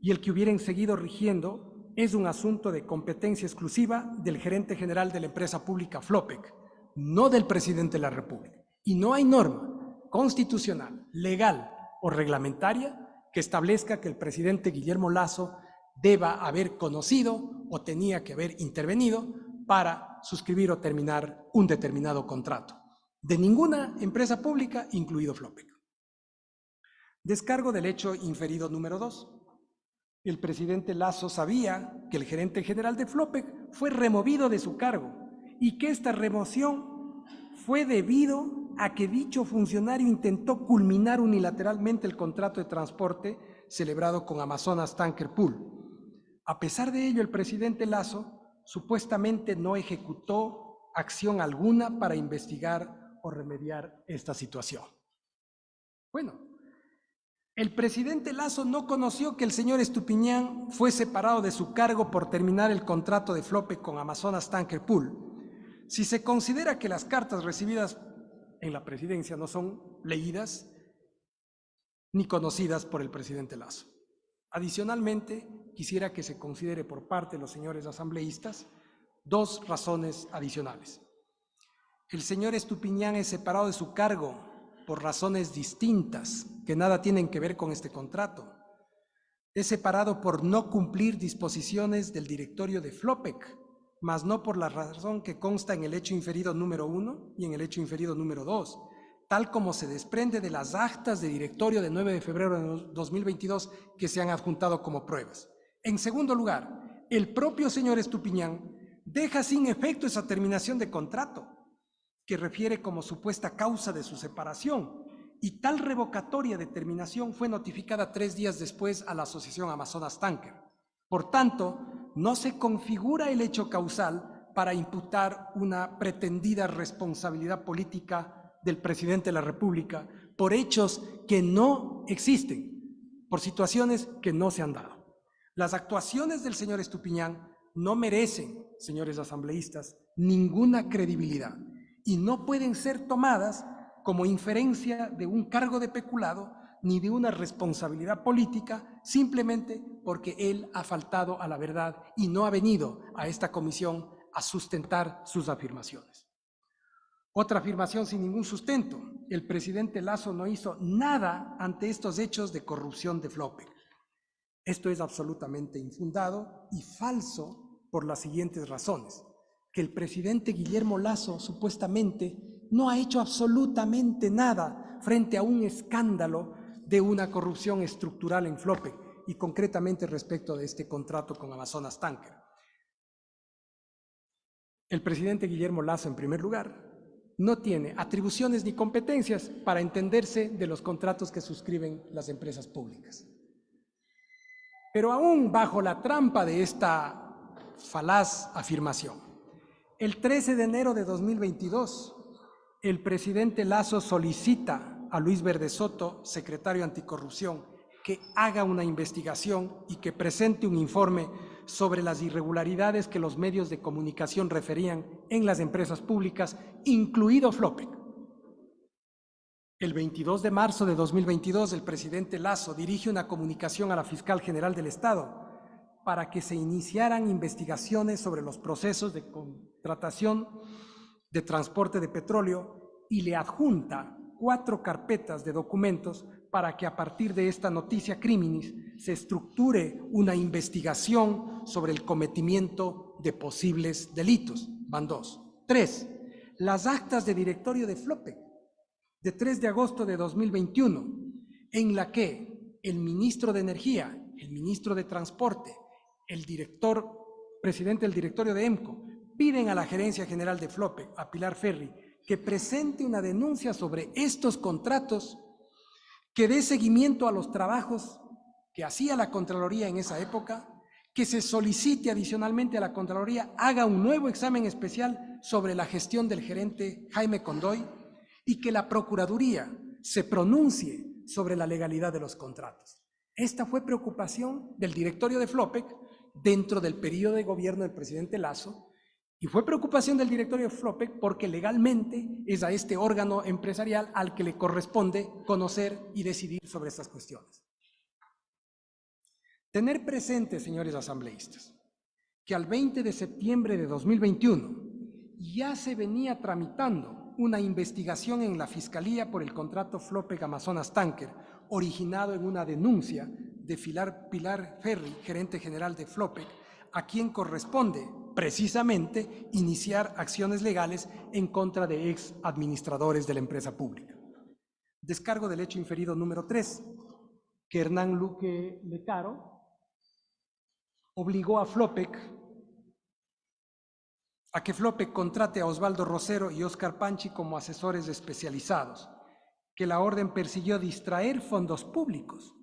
y el que hubieran seguido rigiendo es un asunto de competencia exclusiva del gerente general de la empresa pública Flopec, no del presidente de la República. Y no hay norma constitucional, legal o reglamentaria que establezca que el presidente Guillermo Lasso deba haber conocido o tenía que haber intervenido para suscribir o terminar un determinado contrato de ninguna empresa pública, incluido Flopec. Descargo del hecho inferido número 2. El presidente Lasso sabía que el gerente general de Flopec fue removido de su cargo y que esta remoción fue debido a que dicho funcionario intentó culminar unilateralmente el contrato de transporte celebrado con Amazonas Tanker Pool. A pesar de ello, el presidente Lasso supuestamente no ejecutó acción alguna para investigar o remediar esta situación. Bueno, el presidente Lasso no conoció que el señor Estupiñán fue separado de su cargo por terminar el contrato de Flopec con Amazonas Tanker Pool. Si se considera que las cartas recibidas en la presidencia no son leídas ni conocidas por el presidente Lasso. Adicionalmente, quisiera que se considere por parte de los señores asambleístas 2 razones adicionales. El señor Estupiñán es separado de su cargo por razones distintas que nada tienen que ver con este contrato. Es separado por no cumplir disposiciones del directorio de Flopec, mas no por la razón que consta en el hecho inferido número 1 y en el hecho inferido número 2, tal como se desprende de las actas de directorio de 9 de febrero de 2022 que se han adjuntado como pruebas. En segundo lugar, el propio señor Estupiñán deja sin efecto esa terminación de contrato, que refiere como supuesta causa de su separación, y tal revocatoria de terminación fue notificada 3 días después a la Asociación Amazonas Tanker. Por tanto, no se configura el hecho causal para imputar una pretendida responsabilidad política del presidente de la República por hechos que no existen, por situaciones que no se han dado. Las actuaciones del señor Estupiñán no merecen, señores asambleístas, ninguna credibilidad y no pueden ser tomadas como inferencia de un cargo de peculado ni de una responsabilidad política, simplemente porque él ha faltado a la verdad y no ha venido a esta comisión a sustentar sus afirmaciones. Otra afirmación sin ningún sustento. El presidente Lasso no hizo nada ante estos hechos de corrupción de Flopec. Esto es absolutamente infundado y falso por las siguientes razones. Que el presidente Guillermo Lasso supuestamente no ha hecho absolutamente nada frente a un escándalo de una corrupción estructural en Flopec y concretamente respecto de este contrato con Amazonas Tanker. El presidente Guillermo Lasso, en primer lugar, no tiene atribuciones ni competencias para entenderse de los contratos que suscriben las empresas públicas. Pero aún bajo la trampa de esta falaz afirmación, el 13 de enero de 2022, el presidente Lasso solicita a Luis Verde Soto, secretario anticorrupción, que haga una investigación y que presente un informe sobre las irregularidades que los medios de comunicación referían en las empresas públicas, incluido Flopec. El 22 de marzo de 2022, el presidente Lasso dirige una comunicación a la fiscal general del Estado para que se iniciaran investigaciones sobre los procesos de contratación de transporte de petróleo y le adjunta 4 carpetas de documentos para que a partir de esta noticia criminis se estructure una investigación sobre el cometimiento de posibles delitos. Van 2. 3. Las actas de directorio de Flopec de 3 de agosto de 2021, en la que el ministro de Energía, el ministro de Transporte, el presidente del directorio de EMCO, piden a la gerencia general de Flopec, a Pilar Ferri, que presente una denuncia sobre estos contratos, que dé seguimiento a los trabajos que hacía la Contraloría en esa época, que se solicite adicionalmente a la Contraloría haga un nuevo examen especial sobre la gestión del gerente Jaime Condoy y que la Procuraduría se pronuncie sobre la legalidad de los contratos. Esta fue preocupación del directorio de Flopec dentro del periodo de gobierno del presidente Lasso y fue preocupación del directorio de Flopec porque legalmente es a este órgano empresarial al que le corresponde conocer y decidir sobre estas cuestiones. Tener presente, señores asambleístas, que al 20 de septiembre de 2021 ya se venía tramitando una investigación en la Fiscalía por el contrato Flopec Amazonas Tanker, originado en una denuncia de Pilar Ferri, gerente general de Flopec, a quien corresponde precisamente iniciar acciones legales en contra de ex administradores de la empresa pública. Descargo del hecho inferido número 3, que Hernán Luque Lecaro obligó a que Flopec contrate a Osvaldo Rosero y Óscar Panchi como asesores especializados, que la orden persiguió distraer fondos públicos.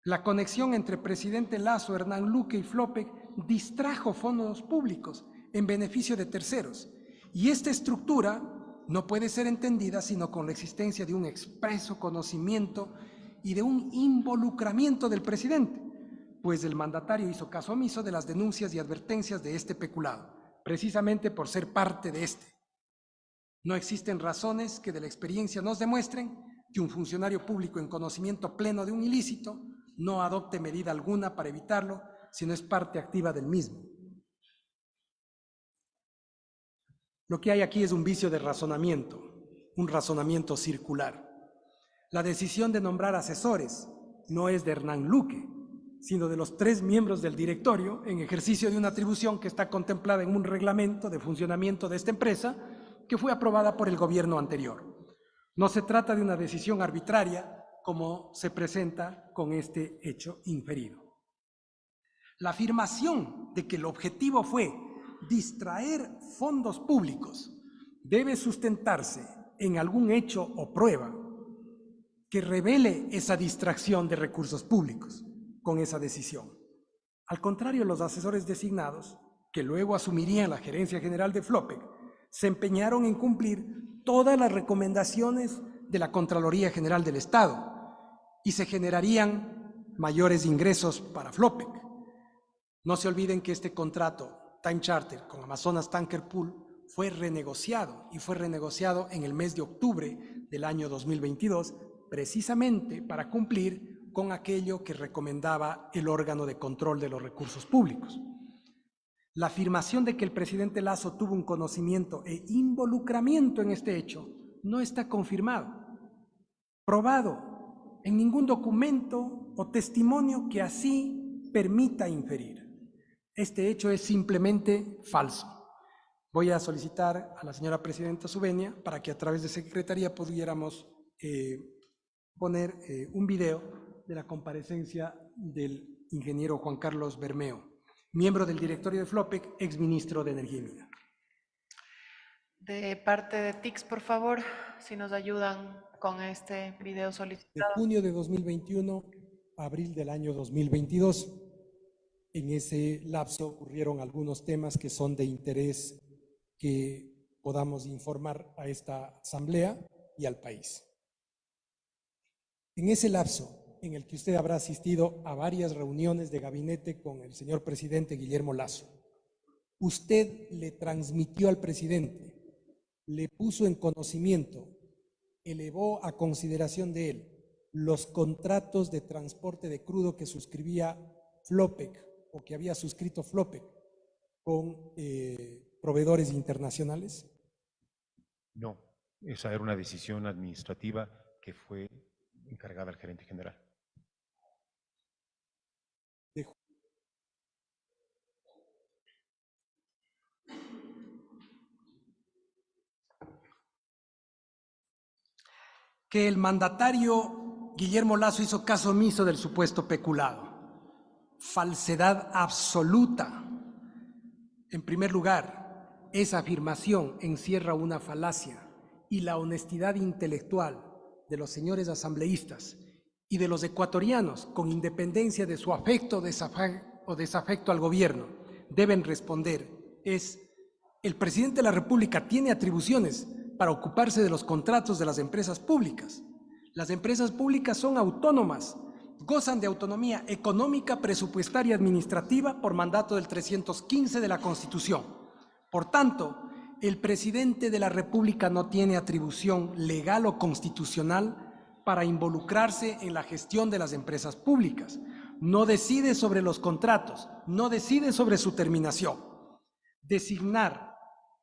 La conexión entre presidente Lasso, Hernán Luque y Flopec distrajo fondos públicos en beneficio de terceros, y esta estructura no puede ser entendida sino con la existencia de un expreso conocimiento y de un involucramiento del presidente, pues el mandatario hizo caso omiso de las denuncias y advertencias de este peculado, precisamente por ser parte de este. No existen razones que de la experiencia nos demuestren que un funcionario público en conocimiento pleno de un ilícito no adopte medida alguna para evitarlo, si no es parte activa del mismo. Lo que hay aquí es un vicio de razonamiento, un razonamiento circular. La decisión de nombrar asesores no es de Hernán Luque, sino de los 3 miembros del directorio en ejercicio de una atribución que está contemplada en un reglamento de funcionamiento de esta empresa que fue aprobada por el gobierno anterior. No se trata de una decisión arbitraria como se presenta con este hecho inferido. La afirmación de que el objetivo fue distraer fondos públicos debe sustentarse en algún hecho o prueba que revele esa distracción de recursos públicos con esa decisión. Al contrario, los asesores designados, que luego asumirían la gerencia general de Flopec, se empeñaron en cumplir todas las recomendaciones de la Contraloría General del Estado y se generarían mayores ingresos para Flopec. No se olviden que este contrato Time Charter con Amazonas Tanker Pool fue renegociado y fue renegociado en el mes de octubre del año 2022 precisamente para cumplir con aquello que recomendaba el órgano de control de los recursos públicos. La afirmación de que el presidente Lasso tuvo un conocimiento e involucramiento en este hecho no está confirmado, probado en ningún documento o testimonio que así permita inferir. Este hecho es simplemente falso. Voy a solicitar a la señora presidenta Zubenia para que a través de Secretaría pudiéramos poner un video de la comparecencia del ingeniero Juan Carlos Bermeo, miembro del directorio de Flopec, exministro de Energía y Minas. De parte de TICS, por favor, si nos ayudan con este video De solicitado. junio de 2021 a abril del año 2022. En ese lapso ocurrieron algunos temas que son de interés que podamos informar a esta asamblea y al país. En ese lapso en el que usted habrá asistido a varias reuniones de gabinete con el señor presidente Guillermo Lasso, usted le transmitió al presidente, le puso en conocimiento, elevó a consideración de él los contratos de transporte de crudo que suscribía Flopec o que había suscrito Flopec con proveedores internacionales. No, esa era una decisión administrativa que fue encargada al gerente general. Que el mandatario Guillermo Lasso hizo caso omiso del supuesto peculado. Falsedad absoluta. En primer lugar, esa afirmación encierra una falacia y la honestidad intelectual de los señores asambleístas y de los ecuatorianos, con independencia de su afecto o desafecto al gobierno, deben responder es: el presidente de la República tiene atribuciones para ocuparse de los contratos de las empresas públicas. Las empresas públicas son autónomas, gozan de autonomía económica, presupuestaria y administrativa por mandato del 315 de la Constitución. Por tanto, el presidente de la República no tiene atribución legal o constitucional para involucrarse en la gestión de las empresas públicas. No decide sobre los contratos, no decide sobre su terminación. Designar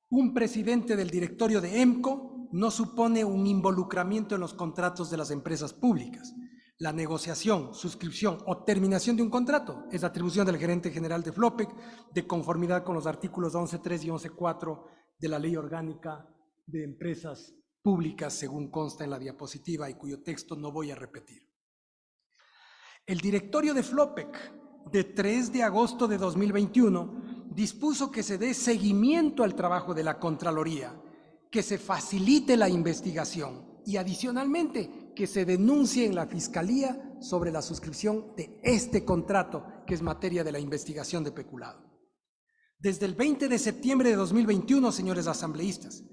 un presidente del directorio de EMCO no supone un involucramiento en los contratos de las empresas públicas. La negociación, suscripción o terminación de un contrato es atribución del gerente general de Flopec, de conformidad con los artículos 11.3 y 11.4 de la Ley Orgánica de Empresas Públicas, según consta en la diapositiva y cuyo texto no voy a repetir. El directorio de Flopec, de 3 de agosto de 2021, dispuso que se dé seguimiento al trabajo de la Contraloría, que se facilite la investigación y adicionalmente que se denuncie en la Fiscalía sobre la suscripción de este contrato, que es materia de la investigación de peculado. Desde el 20 de septiembre de 2021, señores asambleístas,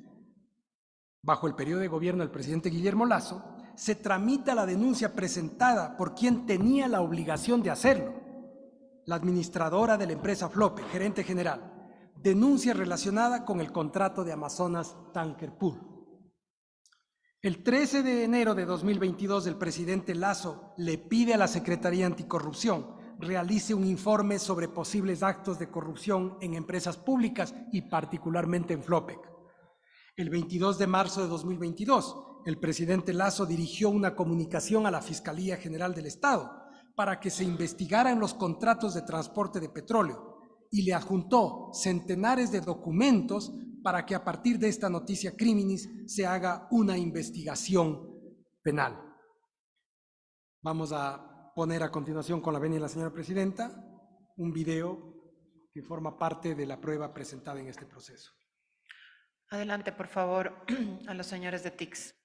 bajo el periodo de gobierno del presidente Guillermo Lasso, se tramita la denuncia presentada por quien tenía la obligación de hacerlo, la administradora de la empresa Flopec, gerente general, denuncia relacionada con el contrato de Amazonas Tanker Pool. El 13 de enero de 2022, el presidente Lasso le pide a la Secretaría Anticorrupción realice un informe sobre posibles actos de corrupción en empresas públicas y particularmente en Flopec. El 22 de marzo de 2022, el presidente Lasso dirigió una comunicación a la Fiscalía General del Estado para que se investigaran los contratos de transporte de petróleo y le adjuntó centenares de documentos para que a partir de esta noticia criminis se haga una investigación penal. Vamos a poner a continuación, con la venia de la señora presidenta, un video que forma parte de la prueba presentada en este proceso. Adelante, por favor, a los señores de TICS.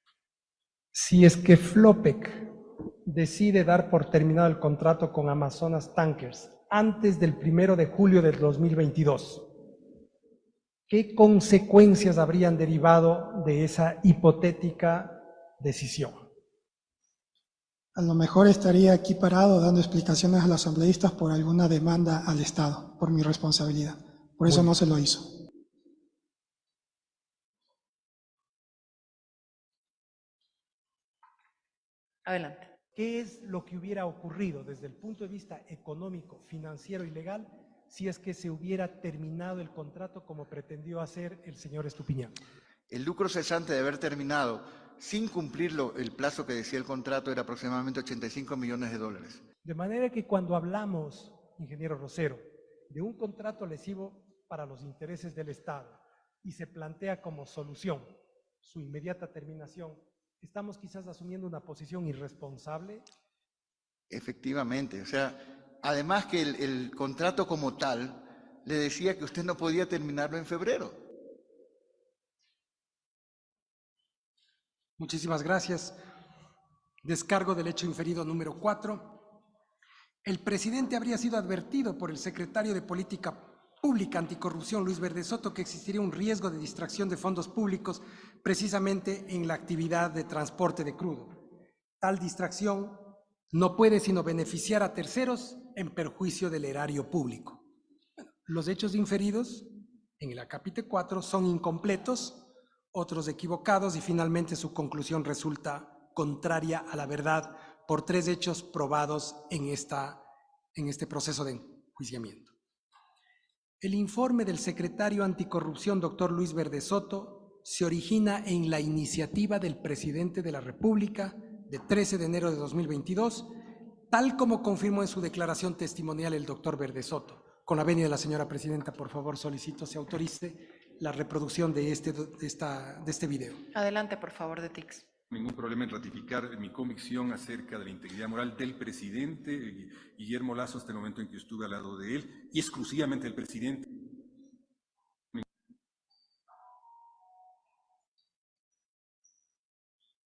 Si es que Flopec decide dar por terminado el contrato con Amazonas Tankers antes del 1 de julio del 2022, ¿qué consecuencias habrían derivado de esa hipotética decisión? A lo mejor estaría aquí parado dando explicaciones a los asambleístas por alguna demanda al Estado, por mi responsabilidad. Por eso no se lo hizo. Adelante. ¿Qué es lo que hubiera ocurrido desde el punto de vista económico, financiero y legal si es que se hubiera terminado el contrato como pretendió hacer el señor Estupiñán. El lucro cesante de haber terminado sin cumplir el plazo que decía el contrato era aproximadamente 85 millones de dólares. De manera que cuando hablamos, ingeniero Rosero, de un contrato lesivo para los intereses del Estado y se plantea como solución su inmediata terminación, ¿estamos quizás asumiendo una posición irresponsable? Efectivamente, o sea, además que el contrato como tal le decía que usted no podía terminarlo en febrero. Muchísimas gracias. Descargo del hecho inferido número 4. El presidente habría sido advertido por el secretario de Política Pública Anticorrupción, Luis Verde Soto, que existiría un riesgo de distracción de fondos públicos precisamente en la actividad de transporte de crudo. Tal distracción no puede sino beneficiar a terceros en perjuicio del erario público. Los hechos inferidos en el acápite 4 son incompletos, otros equivocados y finalmente su conclusión resulta contraria a la verdad por 3 hechos probados en este proceso de enjuiciamiento. El informe del secretario anticorrupción, doctor Luis Verde Soto, se origina en la iniciativa del presidente de la República de 13 de enero de 2022, tal como confirmó en su declaración testimonial el doctor Verde Soto. Con la venia de la señora presidenta, por favor, solicito se autorice la reproducción de este video. Adelante, por favor, de TICS. Ningún problema en ratificar mi convicción acerca de la integridad moral del presidente Guillermo Lasso hasta el momento en que estuve al lado de él y exclusivamente del presidente.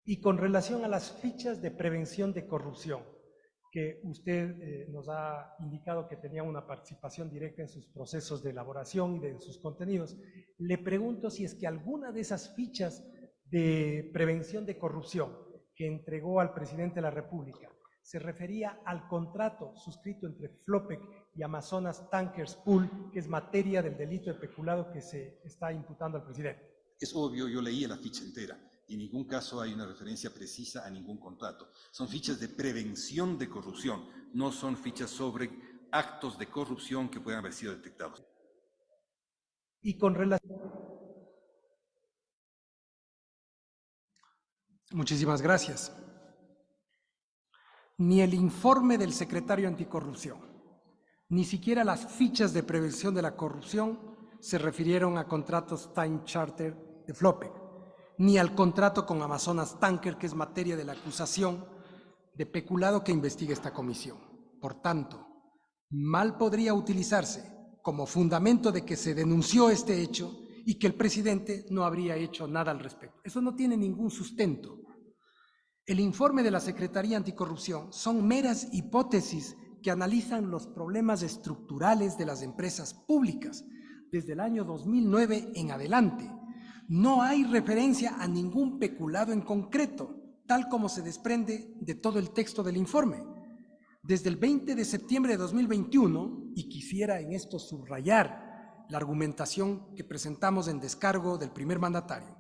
Y con relación a las fichas de prevención de corrupción, que usted nos ha indicado que tenía una participación directa en sus procesos de elaboración y de sus contenidos, le pregunto si es que alguna de esas fichas de prevención de corrupción que entregó al presidente de la República se refería al contrato suscrito entre Flopec y Amazonas Tankers Pool, que es materia del delito de peculado que se está imputando al presidente. Es obvio, yo leí la ficha entera y en ningún caso hay una referencia precisa a ningún contrato. Son fichas de prevención de corrupción, no son fichas sobre actos de corrupción que puedan haber sido detectados. Y con relación... Muchísimas gracias. Ni el informe del secretario anticorrupción, ni siquiera las fichas de prevención de la corrupción se refirieron a contratos time charter de Flopec, ni al contrato con Amazonas Tanker, que es materia de la acusación de peculado que investiga esta comisión. Por tanto, mal podría utilizarse como fundamento de que se denunció este hecho y que el presidente no habría hecho nada al respecto. Eso no tiene ningún sustento. El informe de la Secretaría Anticorrupción son meras hipótesis que analizan los problemas estructurales de las empresas públicas desde el año 2009 en adelante. No hay referencia a ningún peculado en concreto, tal como se desprende de todo el texto del informe. Desde el 20 de septiembre de 2021, y quisiera en esto subrayar la argumentación que presentamos en descargo del primer mandatario,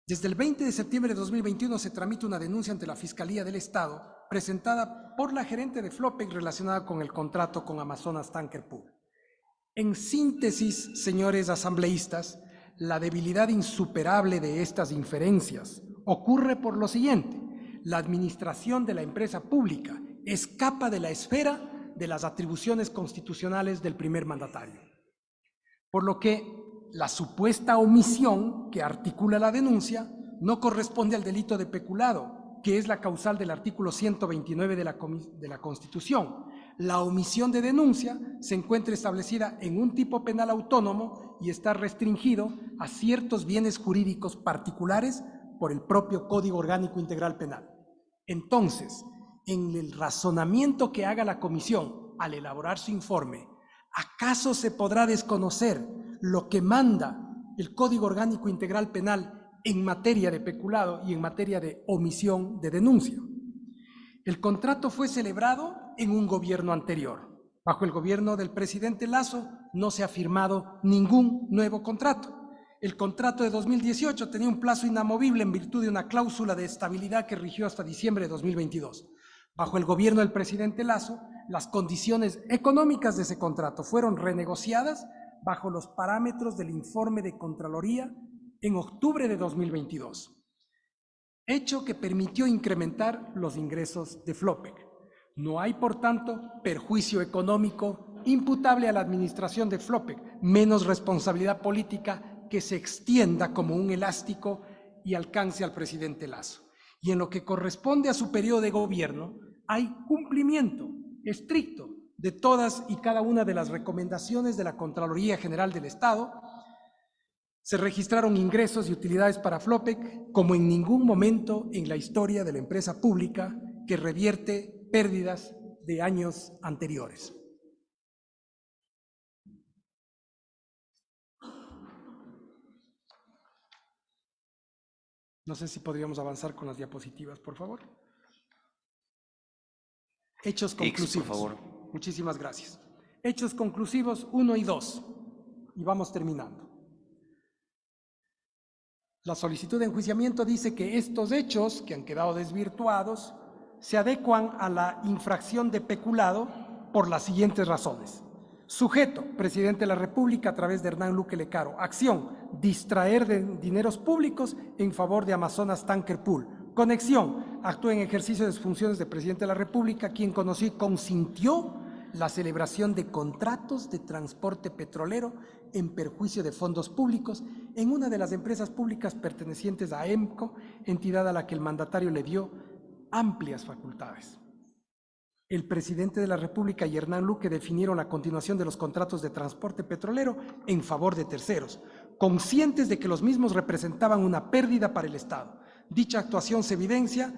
desde el 20 de septiembre de 2021 se tramita una denuncia ante la Fiscalía del Estado presentada por la gerente de Flopec relacionada con el contrato con Amazonas Tanker Pool. En síntesis, señores asambleístas, la debilidad insuperable de estas inferencias ocurre por lo siguiente: la administración de la empresa pública escapa de la esfera de las atribuciones constitucionales del primer mandatario. Por lo que la supuesta omisión que articula la denuncia no corresponde al delito de peculado, que es la causal del artículo 129 de la Constitución. La omisión de denuncia se encuentra establecida en un tipo penal autónomo y está restringido a ciertos bienes jurídicos particulares por el propio Código Orgánico Integral Penal. Entonces, en el razonamiento que haga la comisión al elaborar su informe, ¿acaso se podrá desconocer lo que manda el Código Orgánico Integral Penal en materia de peculado y en materia de omisión de denuncia? El contrato fue celebrado en un gobierno anterior. Bajo el gobierno del presidente Lasso no se ha firmado ningún nuevo contrato. El contrato de 2018 tenía un plazo inamovible en virtud de una cláusula de estabilidad que rigió hasta diciembre de 2022. Bajo el gobierno del presidente Lasso, las condiciones económicas de ese contrato fueron renegociadas bajo los parámetros del informe de Contraloría en octubre de 2022, hecho que permitió incrementar los ingresos de Flopec. No hay, por tanto, perjuicio económico imputable a la administración de Flopec, menos responsabilidad política que se extienda como un elástico y alcance al presidente Lasso. Y en lo que corresponde a su periodo de gobierno, hay cumplimiento estricto de todas y cada una de las recomendaciones de la Contraloría General del Estado. Se registraron ingresos y utilidades para Flopec como en ningún momento en la historia de la empresa pública, que revierte pérdidas de años anteriores. No sé si podríamos avanzar con las diapositivas, por favor. Hechos conclusivos. Por favor. Muchísimas gracias. Hechos conclusivos 1 y 2. Y vamos terminando. La solicitud de enjuiciamiento dice que estos hechos, que han quedado desvirtuados, se adecuan a la infracción de peculado por las siguientes razones. Sujeto, presidente de la República a través de Hernán Luque Lecaro. Acción, distraer de dineros públicos en favor de Amazonas Tanker Pool. Conexión, actúa en ejercicio de sus funciones de presidente de la República, quien conoció y consintió la celebración de contratos de transporte petrolero en perjuicio de fondos públicos en una de las empresas públicas pertenecientes a EMCO, entidad a la que el mandatario le dio amplias facultades. El presidente de la República y Hernán Luque definieron la continuación de los contratos de transporte petrolero en favor de terceros, conscientes de que los mismos representaban una pérdida para el Estado. Dicha actuación se evidencia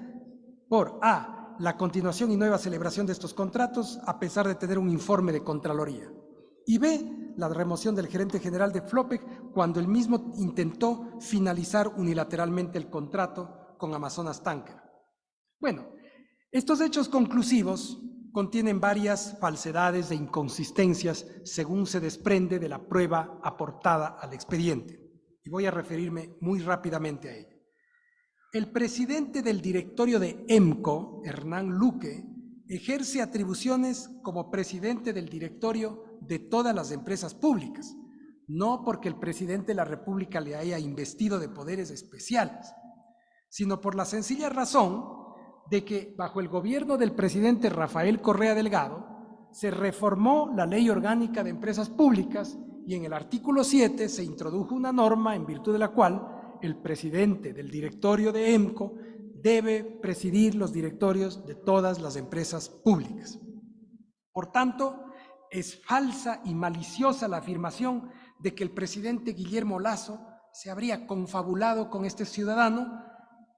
por a. la continuación y nueva celebración de estos contratos a pesar de tener un informe de Contraloría, y b. la remoción del gerente general de Flopec cuando el mismo intentó finalizar unilateralmente el contrato con Amazonas Tanker. Bueno, estos hechos conclusivos contienen varias falsedades e inconsistencias según se desprende de la prueba aportada al expediente, y voy a referirme muy rápidamente a ello. El presidente del directorio de EMCO, Hernán Luque, ejerce atribuciones como presidente del directorio de todas las empresas públicas, no porque el presidente de la República le haya investido de poderes especiales, sino por la sencilla razón de que bajo el gobierno del presidente Rafael Correa Delgado se reformó la Ley Orgánica de Empresas Públicas y en el artículo 7 se introdujo una norma en virtud de la cual el presidente del directorio de EMCO debe presidir los directorios de todas las empresas públicas. Por tanto, es falsa y maliciosa la afirmación de que el presidente Guillermo Lasso se habría confabulado con este ciudadano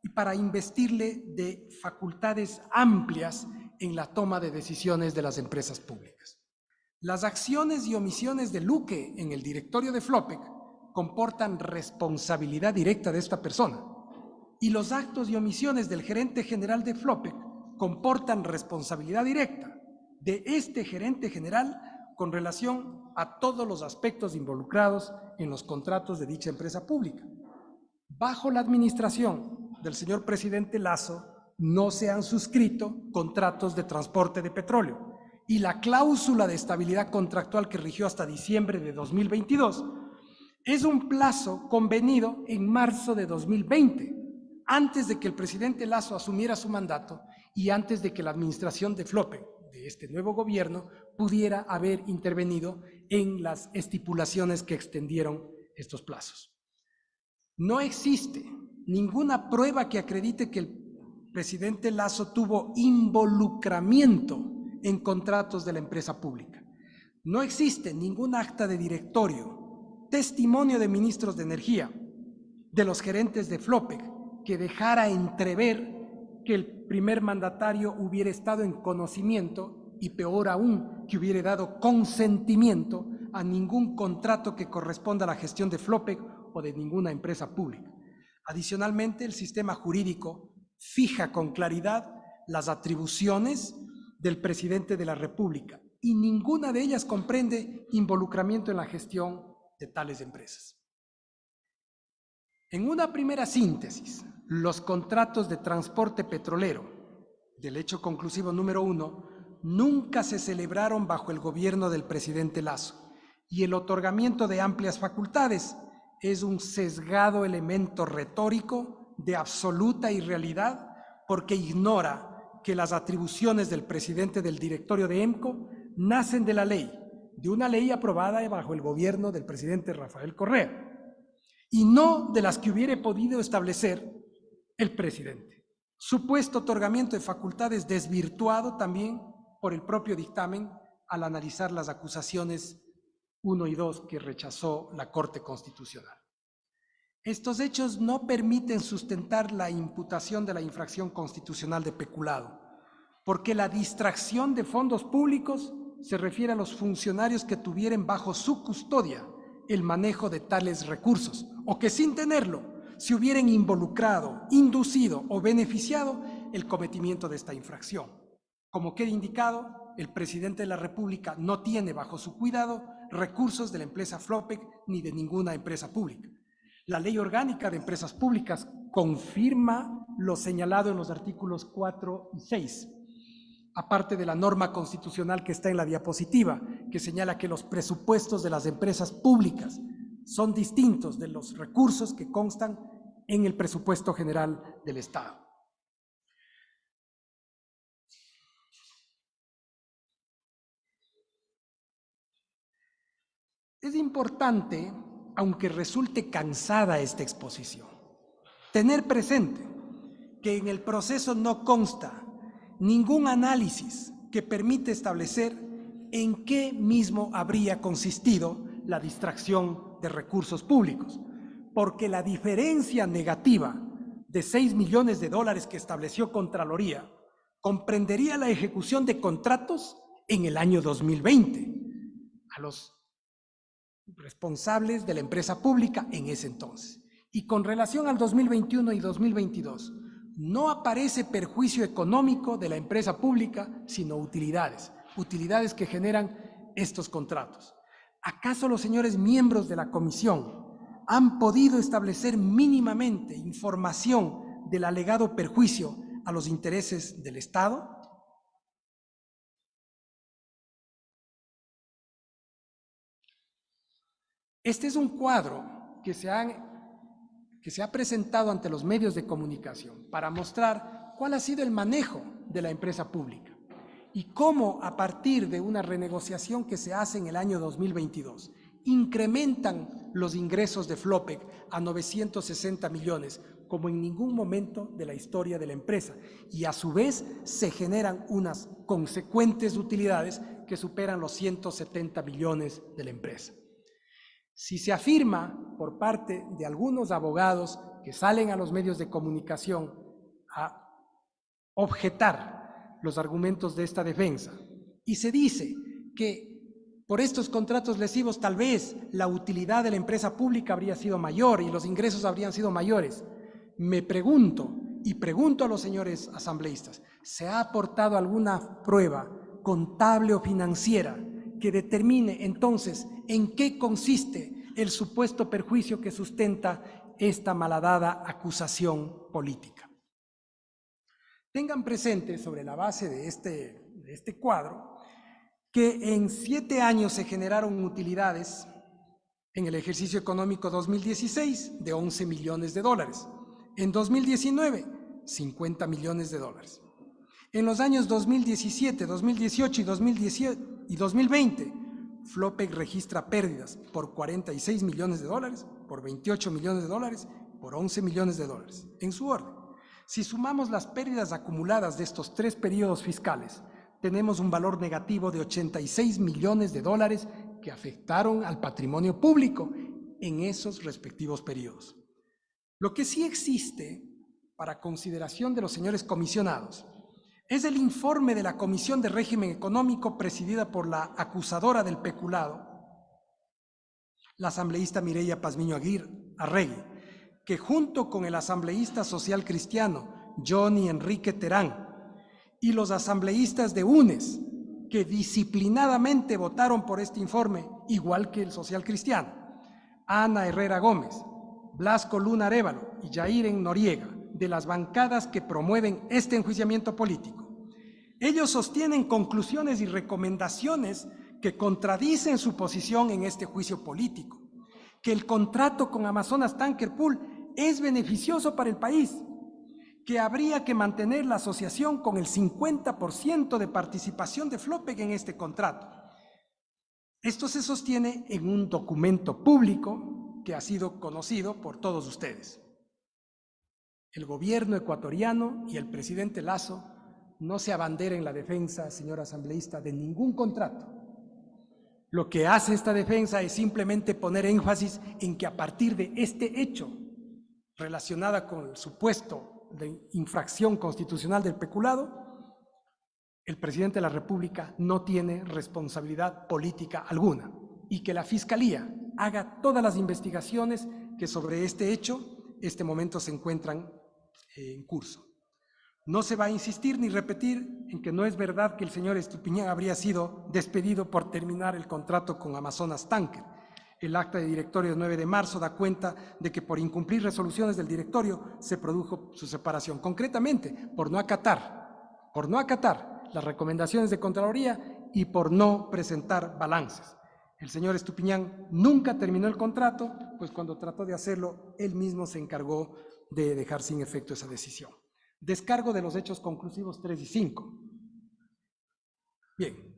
y para investirle de facultades amplias en la toma de decisiones de las empresas públicas. Las acciones y omisiones de Luque en el directorio de Flopec comportan responsabilidad directa de esta persona, y los actos y omisiones del gerente general de Flopec comportan responsabilidad directa de este gerente general con relación a todos los aspectos involucrados en los contratos de dicha empresa pública. Bajo la administración del señor presidente Lasso no se han suscrito contratos de transporte de petróleo, y la cláusula de estabilidad contractual que rigió hasta diciembre de 2022 es un plazo convenido en marzo de 2020, antes de que el presidente Lasso asumiera su mandato y antes de que la administración de Flopec, de este nuevo gobierno, pudiera haber intervenido en las estipulaciones que extendieron estos plazos. No existe ninguna prueba que acredite que el presidente Lasso tuvo involucramiento en contratos de la empresa pública. No existe ningún acta de directorio, testimonio de ministros de Energía, de los gerentes de Flopec, que dejara entrever que el primer mandatario hubiera estado en conocimiento y, peor aún, que hubiera dado consentimiento a ningún contrato que corresponda a la gestión de Flopec o de ninguna empresa pública. Adicionalmente, el sistema jurídico fija con claridad las atribuciones del presidente de la República y ninguna de ellas comprende involucramiento en la gestión de tales empresas. En una primera síntesis, los contratos de transporte petrolero del hecho conclusivo número 1 nunca se celebraron bajo el gobierno del presidente Lasso, y el otorgamiento de amplias facultades es un sesgado elemento retórico de absoluta irrealidad, porque ignora que las atribuciones del presidente del directorio de EMCO nacen de la ley, de una ley aprobada bajo el gobierno del presidente Rafael Correa, y no de las que hubiera podido establecer el presidente. Supuesto otorgamiento de facultades desvirtuado también por el propio dictamen al analizar las acusaciones 1 y 2 que rechazó la Corte Constitucional. Estos hechos no permiten sustentar la imputación de la infracción constitucional de peculado, porque la distracción de fondos públicos se refiere a los funcionarios que tuvieran bajo su custodia el manejo de tales recursos, o que sin tenerlo se hubieran involucrado, inducido o beneficiado el cometimiento de esta infracción. Como queda indicado, el presidente de la República no tiene bajo su cuidado recursos de la empresa Flopec ni de ninguna empresa pública. La Ley Orgánica de Empresas Públicas confirma lo señalado en los artículos 4 y 6, aparte de la norma constitucional que está en la diapositiva, que señala que los presupuestos de las empresas públicas son distintos de los recursos que constan en el presupuesto general del Estado. Es importante, aunque resulte cansada esta exposición, tener presente que en el proceso no consta ningún análisis que permite establecer en qué mismo habría consistido la distracción de recursos públicos, porque la diferencia negativa de 6 millones de dólares que estableció Contraloría comprendería la ejecución de contratos en el año 2020 a los responsables de la empresa pública en ese entonces. Y con relación al 2021 y 2022, no aparece perjuicio económico de la empresa pública, sino utilidades que generan estos contratos. ¿Acaso los señores miembros de la comisión han podido establecer mínimamente información del alegado perjuicio a los intereses del Estado? Este es un cuadro que se ha presentado ante los medios de comunicación para mostrar cuál ha sido el manejo de la empresa pública y cómo, a partir de una renegociación que se hace en el año 2022, incrementan los ingresos de Flopec a 960 millones, como en ningún momento de la historia de la empresa, y a su vez se generan unas consecuentes utilidades que superan los 170 millones de la empresa. Si se afirma por parte de algunos abogados que salen a los medios de comunicación a objetar los argumentos de esta defensa, y se dice que por estos contratos lesivos tal vez la utilidad de la empresa pública habría sido mayor y los ingresos habrían sido mayores, me pregunto y pregunto a los señores asambleístas, ¿se ha aportado alguna prueba contable o financiera que determine entonces en qué consiste el supuesto perjuicio que sustenta esta malhadada acusación política? Tengan presente, sobre la base de este cuadro, que en 7 años se generaron utilidades en el ejercicio económico 2016 de 11 millones de dólares. En 2019, 50 millones de dólares. En los años 2017, 2018 y 2020, Flopec registra pérdidas por 46 millones de dólares, por 28 millones de dólares, por 11 millones de dólares, en su orden. Si sumamos las pérdidas acumuladas de estos 3 periodos fiscales, tenemos un valor negativo de 86 millones de dólares que afectaron al patrimonio público en esos respectivos periodos. Lo que sí existe para consideración de los señores comisionados es el informe de la Comisión de Régimen Económico presidida por la acusadora del peculado, la asambleísta Mireya Pazmiño Arregui, que junto con el asambleísta social cristiano Johnny Enrique Terán y los asambleístas de UNES, que disciplinadamente votaron por este informe, igual que el social cristiano, Ana Herrera Gómez, Blasco Luna Arévalo y Jairen Noriega, de las bancadas que promueven este enjuiciamiento político, Ellos sostienen conclusiones y recomendaciones que contradicen su posición en este juicio político, que el contrato con Amazonas Tanker Pool es beneficioso para el país, que habría que mantener la asociación con el 50% de participación de Flopec en este contrato. Esto se sostiene en un documento público que ha sido conocido por todos ustedes. El gobierno ecuatoriano y el presidente Lasso no se abandera en la defensa, señor asambleísta, de ningún contrato. Lo que hace esta defensa es simplemente poner énfasis en que a partir de este hecho relacionada con el supuesto de infracción constitucional del peculado, el presidente de la República no tiene responsabilidad política alguna y que la Fiscalía haga todas las investigaciones que sobre este hecho, este momento se encuentran en curso. No se va a insistir ni repetir en que no es verdad que el señor Estupiñán habría sido despedido por terminar el contrato con Amazonas Tanker. El acta de directorio del 9 de marzo da cuenta de que por incumplir resoluciones del directorio se produjo su separación. Concretamente, por no acatar las recomendaciones de Contraloría y por no presentar balances. El señor Estupiñán nunca terminó el contrato, pues cuando trató de hacerlo, él mismo se encargó de dejar sin efecto esa decisión. Descargo de los hechos conclusivos 3 y 5. Bien.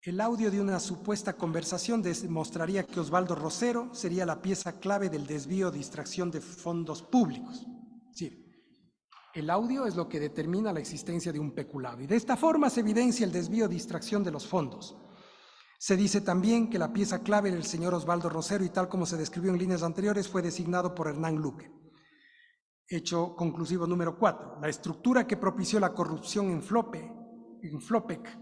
El audio de una supuesta conversación demostraría que Osvaldo Rosero sería la pieza clave del desvío o distracción de fondos públicos. Sí. El audio es lo que determina la existencia de un peculado y de esta forma se evidencia el desvío o distracción de los fondos. Se dice también que la pieza clave del señor Osvaldo Rosero y tal como se describió en líneas anteriores fue designado por Hernán Luque. Hecho conclusivo número 4. La estructura que propició la corrupción en Flopec,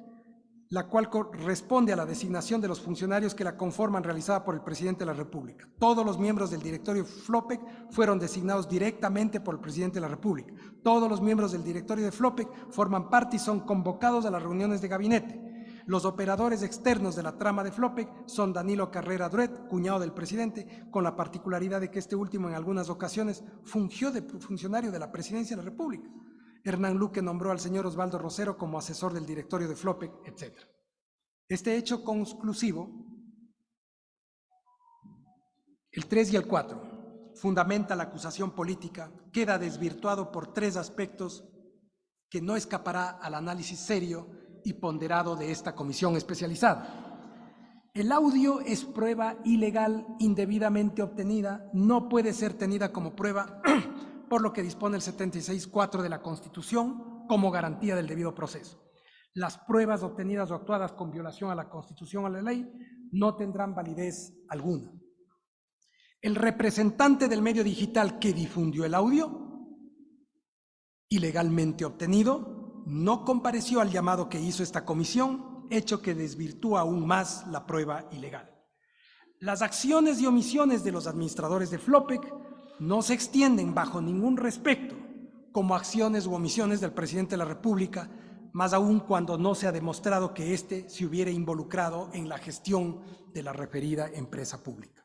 la cual corresponde a la designación de los funcionarios que la conforman realizada por el presidente de la República. Todos los miembros del directorio Flopec fueron designados directamente por el presidente de la República. Todos los miembros del directorio de Flopec forman parte y son convocados a las reuniones de gabinete. Los operadores externos de la trama de Flopec son Danilo Carrera Druet, cuñado del presidente, con la particularidad de que este último en algunas ocasiones fungió de funcionario de la presidencia de la República. Hernán Luque nombró al señor Osvaldo Rosero como asesor del directorio de Flopec, etc. Este hecho conclusivo, el 3 y el 4, fundamenta la acusación política, queda desvirtuado por 3 aspectos que no escapará al análisis serio y ponderado de esta comisión especializada. El audio es prueba ilegal indebidamente obtenida, no puede ser tenida como prueba por lo que dispone el 76.4 de la Constitución como garantía del debido proceso. Las pruebas obtenidas o actuadas con violación a la Constitución o a la ley no tendrán validez alguna. El representante del medio digital que difundió el audio, ilegalmente obtenido, no compareció al llamado que hizo esta comisión, hecho que desvirtúa aún más la prueba ilegal. Las acciones y omisiones de los administradores de Flopec no se extienden bajo ningún respecto como acciones u omisiones del presidente de la República, más aún cuando no se ha demostrado que éste se hubiera involucrado en la gestión de la referida empresa pública.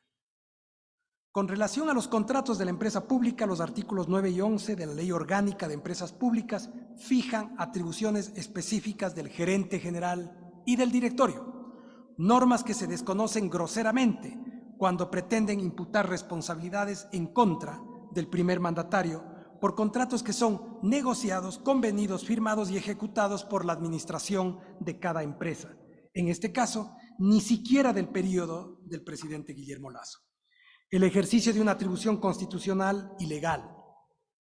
Con relación a los contratos de la empresa pública, los artículos 9 y 11 de la Ley Orgánica de Empresas Públicas fijan atribuciones específicas del gerente general y del directorio, normas que se desconocen groseramente cuando pretenden imputar responsabilidades en contra del primer mandatario por contratos que son negociados, convenidos, firmados y ejecutados por la administración de cada empresa. En este caso, ni siquiera del periodo del presidente Guillermo Lasso. El ejercicio de una atribución constitucional y legal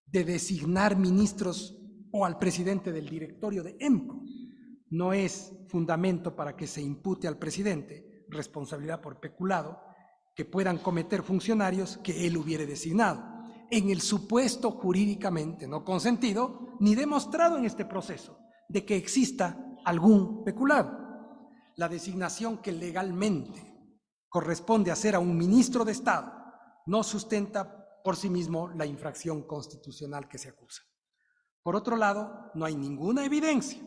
de designar ministros o al presidente del directorio de EMCO no es fundamento para que se impute al presidente responsabilidad por peculado que puedan cometer funcionarios que él hubiere designado, en el supuesto jurídicamente no consentido ni demostrado en este proceso de que exista algún peculado. La designación que legalmente corresponde hacer a un ministro de Estado no sustenta por sí mismo la infracción constitucional que se acusa. Por otro lado, no hay ninguna evidencia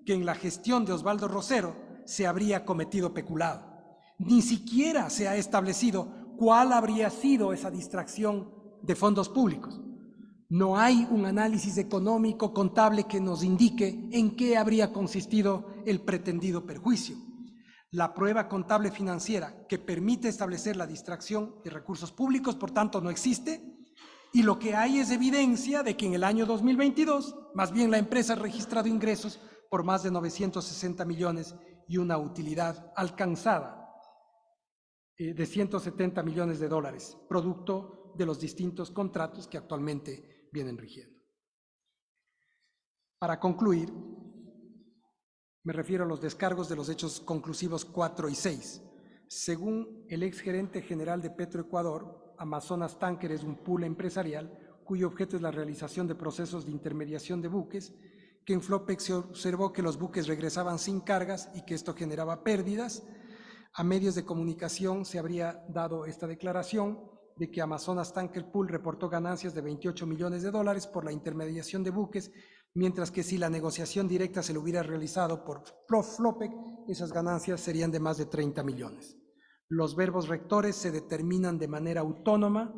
que en la gestión de Osvaldo Rosero se habría cometido peculado. Ni siquiera se ha establecido cuál habría sido esa distracción de fondos públicos. No hay un análisis económico contable que nos indique en qué habría consistido el pretendido perjuicio. La prueba contable financiera que permite establecer la distracción de recursos públicos, por tanto, no existe, y lo que hay es evidencia de que en el año 2022, más bien la empresa ha registrado ingresos por más de 960 millones y una utilidad alcanzada de 170 millones de dólares, producto de los distintos contratos que actualmente vienen rigiendo. Para concluir, me refiero a los descargos de los hechos conclusivos 4 y 6. Según el exgerente general de Petroecuador, Amazonas Tanker es un pool empresarial cuyo objeto es la realización de procesos de intermediación de buques, que en Flopec se observó que los buques regresaban sin cargas y que esto generaba pérdidas. A medios de comunicación se habría dado esta declaración de que Amazonas Tanker Pool reportó ganancias de 28 millones de dólares por la intermediación de buques, mientras que si la negociación directa se lo hubiera realizado por Flopec, esas ganancias serían de más de 30 millones. Los verbos rectores se determinan de manera autónoma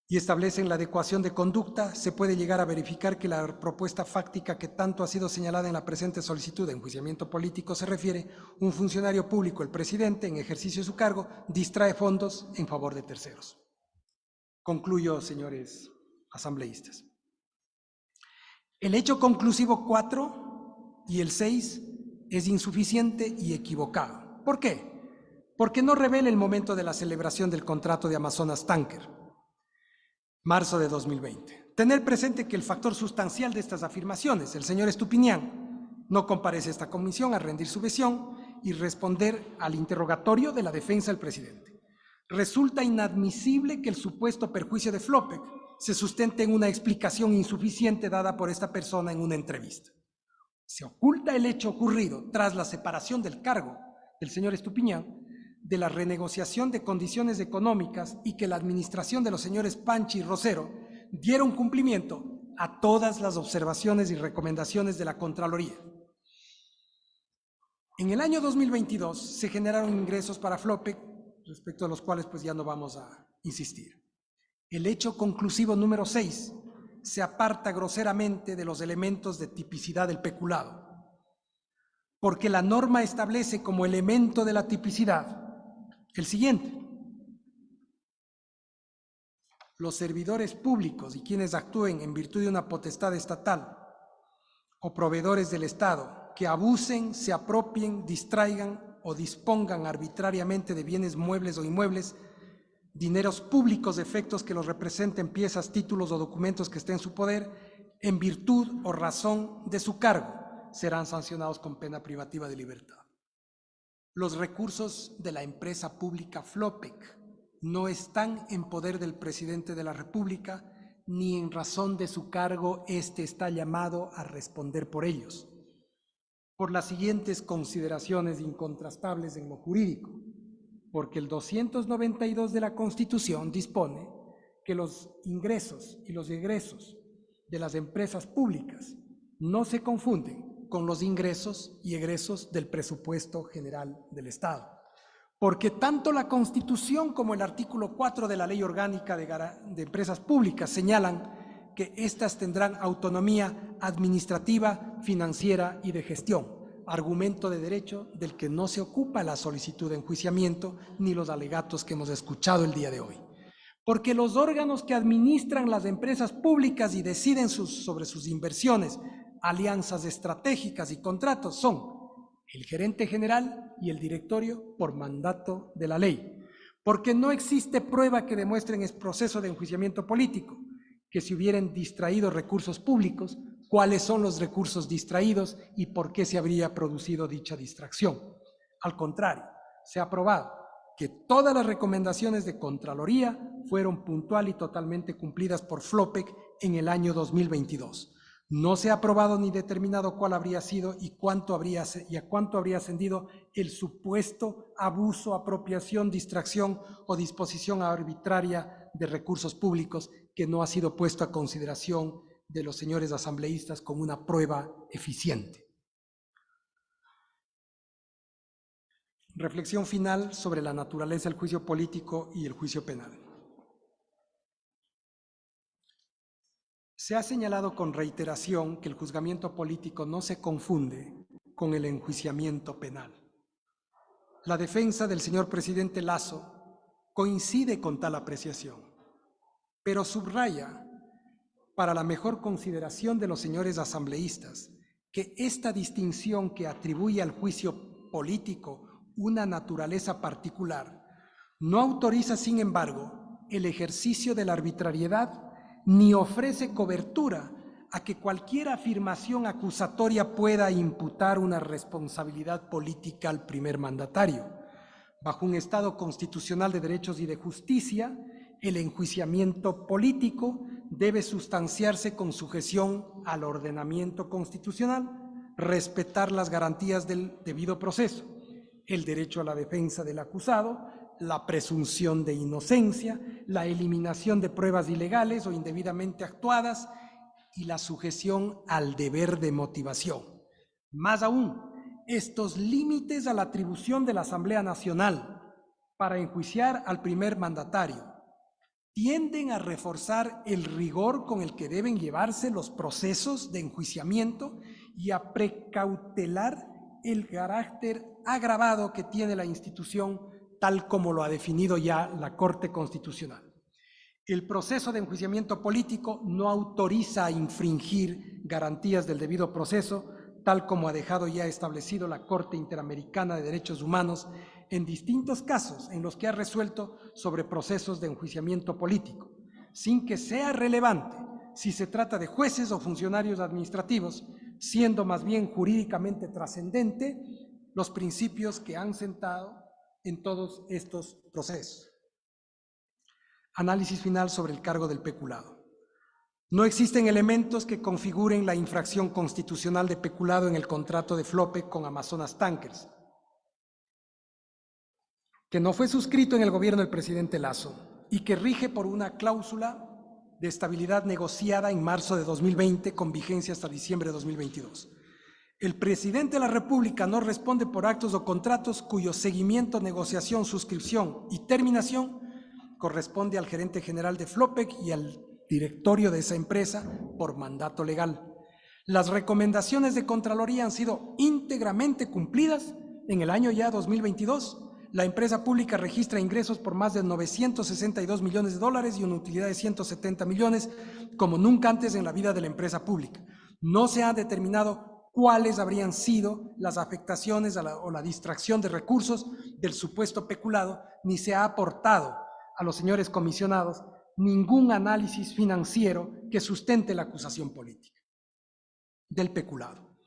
y establecen la adecuación de conducta. Se puede llegar a verificar que la propuesta fáctica que tanto ha sido señalada en la presente solicitud de enjuiciamiento político se refiere: un funcionario público, el presidente, en ejercicio de su cargo, distrae fondos en favor de terceros. Concluyo, señores asambleístas. El hecho conclusivo 4 y el 6 es insuficiente y equivocado. ¿Por qué? Porque no revela el momento de la celebración del contrato de Amazonas Tanker, marzo de 2020. Tener presente que el factor sustancial de estas afirmaciones, el señor Estupiñán, no comparece a esta comisión a rendir su versión y responder al interrogatorio de la defensa del presidente. Resulta inadmisible que el supuesto perjuicio de Flopec se sustente en una explicación insuficiente dada por esta persona en una entrevista. Se oculta el hecho ocurrido tras la separación del cargo del señor Estupiñán de la renegociación de condiciones económicas y que la administración de los señores Panchi y Rosero dieron cumplimiento a todas las observaciones y recomendaciones de la Contraloría. En el año 2022 se generaron ingresos para Flopec, respecto a los cuales pues ya no vamos a insistir. El hecho conclusivo número 6 se aparta groseramente de los elementos de tipicidad del peculado, porque la norma establece como elemento de la tipicidad el siguiente: los servidores públicos y quienes actúen en virtud de una potestad estatal o proveedores del Estado que abusen, se apropien, distraigan o dispongan arbitrariamente de bienes muebles o inmuebles, dineros públicos, efectos que los representen, piezas, títulos o documentos que estén en su poder, en virtud o razón de su cargo, serán sancionados con pena privativa de libertad. Los recursos de la empresa pública Flopec no están en poder del presidente de la República, ni en razón de su cargo éste está llamado a responder por ellos, por las siguientes consideraciones incontrastables en lo jurídico. Porque el 292 de la Constitución dispone que los ingresos y los egresos de las empresas públicas no se confunden con los ingresos y egresos del presupuesto general del Estado. Porque tanto la Constitución como el artículo 4 de la Ley Orgánica de Empresas Públicas señalan que éstas tendrán autonomía administrativa, financiera y de gestión, argumento de derecho del que no se ocupa la solicitud de enjuiciamiento ni los alegatos que hemos escuchado el día de hoy. Porque los órganos que administran las empresas públicas y deciden sobre sus inversiones, alianzas estratégicas y contratos son el gerente general y el directorio por mandato de la ley. Porque no existe prueba que demuestre en el proceso de enjuiciamiento político que se hubieran distraído recursos públicos, cuáles son los recursos distraídos y por qué se habría producido dicha distracción. Al contrario, se ha probado que todas las recomendaciones de Contraloría fueron puntual y totalmente cumplidas por Flopec en el año 2022. No se ha probado ni determinado cuál habría sido y a cuánto habría ascendido el supuesto abuso, apropiación, distracción o disposición arbitraria de recursos públicos que no ha sido puesto a consideración de los señores asambleístas como una prueba eficiente. Reflexión final sobre la naturaleza del juicio político y el juicio penal. Se ha señalado con reiteración que el juzgamiento político no se confunde con el enjuiciamiento penal. La defensa del señor presidente Lasso coincide con tal apreciación, pero subraya, para la mejor consideración de los señores asambleístas, que esta distinción que atribuye al juicio político una naturaleza particular no autoriza, sin embargo, el ejercicio de la arbitrariedad ni ofrece cobertura a que cualquier afirmación acusatoria pueda imputar una responsabilidad política al primer mandatario. Bajo un Estado constitucional de derechos y de justicia, el enjuiciamiento político debe sustanciarse con sujeción al ordenamiento constitucional, respetar las garantías del debido proceso, el derecho a la defensa del acusado, la presunción de inocencia, la eliminación de pruebas ilegales o indebidamente actuadas y la sujeción al deber de motivación. Más aún, estos límites a la atribución de la Asamblea Nacional para enjuiciar al primer mandatario tienden a reforzar el rigor con el que deben llevarse los procesos de enjuiciamiento y a precautelar el carácter agravado que tiene la institución, tal como lo ha definido ya la Corte Constitucional. El proceso de enjuiciamiento político no autoriza a infringir garantías del debido proceso, tal como ha dejado ya establecido la Corte Interamericana de Derechos Humanos en distintos casos en los que ha resuelto sobre procesos de enjuiciamiento político, sin que sea relevante si se trata de jueces o funcionarios administrativos, siendo más bien jurídicamente trascendente los principios que han sentado en todos estos procesos. Análisis final sobre el cargo del peculado. No existen elementos que configuren la infracción constitucional de peculado en el contrato de Flopec con Amazonas Tankers, que no fue suscrito en el gobierno del presidente Lasso y que rige por una cláusula de estabilidad negociada en marzo de 2020 con vigencia hasta diciembre de 2022. El presidente de la República no responde por actos o contratos cuyo seguimiento, negociación, suscripción y terminación corresponde al gerente general de Flopec y al directorio de esa empresa por mandato legal. Las recomendaciones de Contraloría han sido íntegramente cumplidas en el año ya 2022. La empresa pública registra ingresos por más de 962 millones de dólares y una utilidad de 170 millones como nunca antes en la vida de la empresa pública. No se ha determinado cuáles habrían sido las afectaciones o la distracción de recursos del supuesto peculado, ni se ha aportado a los señores comisionados ningún análisis financiero que sustente la acusación política del peculado.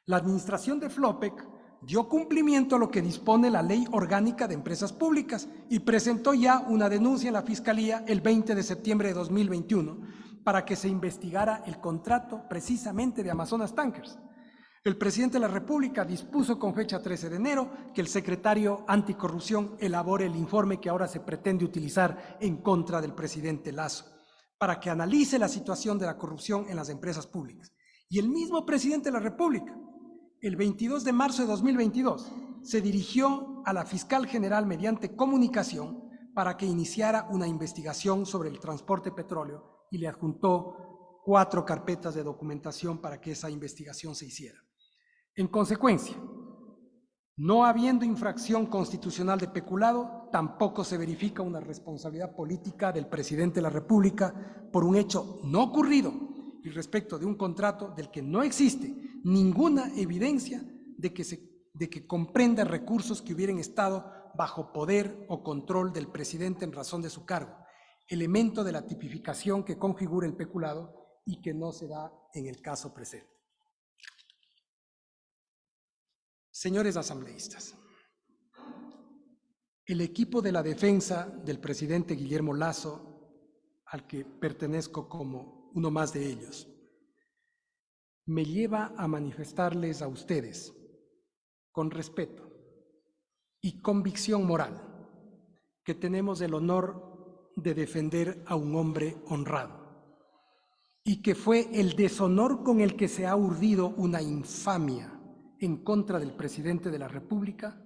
La administración de Flopec dio cumplimiento a lo que dispone la Ley Orgánica de Empresas Públicas y presentó ya una denuncia en la Fiscalía el 20 de septiembre de 2021 para que se investigara el contrato precisamente de Amazonas Tankers. El presidente de la República dispuso con fecha 13 de enero que el secretario anticorrupción elabore el informe que ahora se pretende utilizar en contra del presidente Lasso para que analice la situación de la corrupción en las empresas públicas. Y el mismo presidente de la República, el 22 de marzo de 2022, se dirigió a la fiscal general mediante comunicación para que iniciara una investigación sobre el transporte de petróleo y le adjuntó 4 carpetas de documentación para que esa investigación se hiciera. En consecuencia, no habiendo infracción constitucional de peculado, tampoco se verifica una responsabilidad política del presidente de la República por un hecho no ocurrido y respecto de un contrato del que no existe ninguna evidencia de que comprenda recursos que hubieran estado bajo poder o control del presidente en razón de su cargo, elemento de la tipificación que configura el peculado y que no se da en el caso presente. Señores asambleístas, el equipo de la defensa del presidente Guillermo Lasso, al que pertenezco como uno más de ellos, me lleva a manifestarles a ustedes, con respeto y convicción moral, que tenemos el honor de defender a un hombre honrado y que fue el deshonor con el que se ha urdido una infamia en contra del presidente de la República,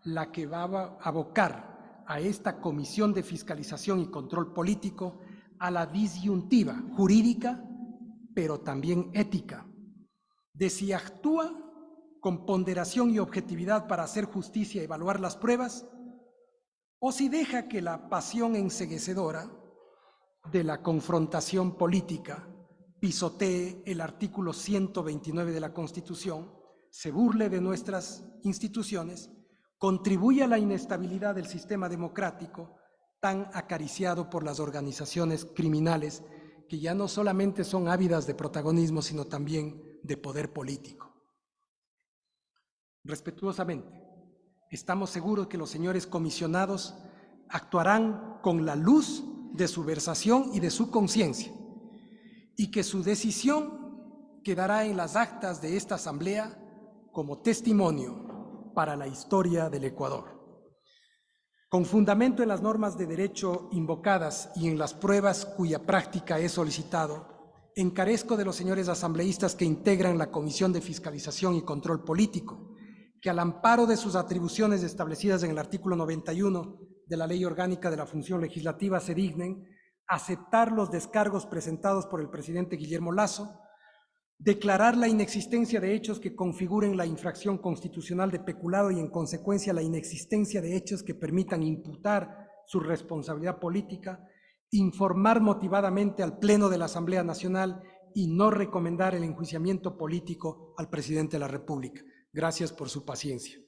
la que va a abocar a esta Comisión de Fiscalización y Control Político a la disyuntiva jurídica pero también ética, de si actúa con ponderación y objetividad para hacer justicia y evaluar las pruebas, o si deja que la pasión enceguecedora de la confrontación política pisotee el artículo 129 de la Constitución, se burle de nuestras instituciones, contribuye a la inestabilidad del sistema democrático tan acariciado por las organizaciones criminales que ya no solamente son ávidas de protagonismo, sino también de poder político. Respetuosamente, estamos seguros que los señores comisionados actuarán con la luz de su versación y de su conciencia, y que su decisión quedará en las actas de esta Asamblea como testimonio para la historia del Ecuador. Con fundamento en las normas de derecho invocadas y en las pruebas cuya práctica he solicitado, encarezco de los señores asambleístas que integran la Comisión de Fiscalización y Control Político, que al amparo de sus atribuciones establecidas en el artículo 91 de la Ley Orgánica de la Función Legislativa se dignen aceptar los descargos presentados por el presidente Guillermo Lasso, declarar la inexistencia de hechos que configuren la infracción constitucional de peculado y en consecuencia la inexistencia de hechos que permitan imputar su responsabilidad política, informar motivadamente al Pleno de la Asamblea Nacional y no recomendar el enjuiciamiento político al presidente de la República. Gracias por su paciencia.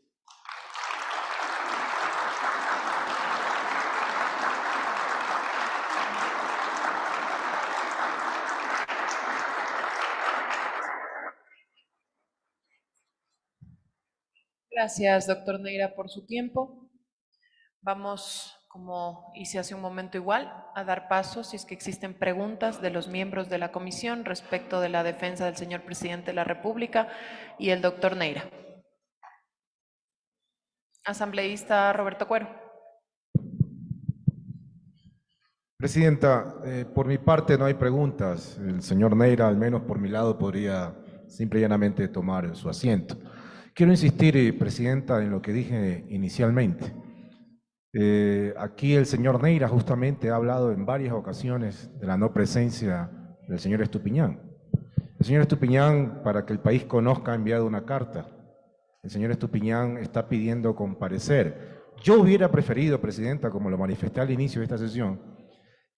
Gracias, doctor Neira, por su tiempo. Vamos, como hice hace un momento igual, a dar paso si es que existen preguntas de los miembros de la comisión respecto de la defensa del señor presidente de la República y el doctor Neira. Asambleísta Roberto Cuero. Presidenta, por mi parte no hay preguntas. El señor Neira, al menos por mi lado, podría simple y llanamente tomar su asiento. Quiero insistir, Presidenta, en lo que dije inicialmente. Aquí el señor Neira justamente ha hablado en varias ocasiones de la no presencia del señor Estupiñán. El señor Estupiñán, para que el país conozca, ha enviado una carta. El señor Estupiñán está pidiendo comparecer. Yo hubiera preferido, Presidenta, como lo manifesté al inicio de esta sesión,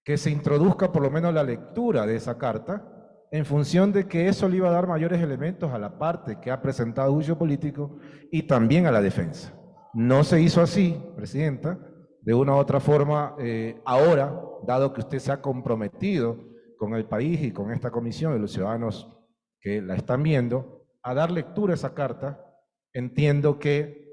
que se introduzca por lo menos la lectura de esa carta, en función de que eso le iba a dar mayores elementos a la parte que ha presentado juicio político y también a la defensa. No se hizo así, Presidenta. De una u otra forma, ahora, dado que usted se ha comprometido con el país y con esta comisión de los ciudadanos que la están viendo, a dar lectura a esa carta, entiendo que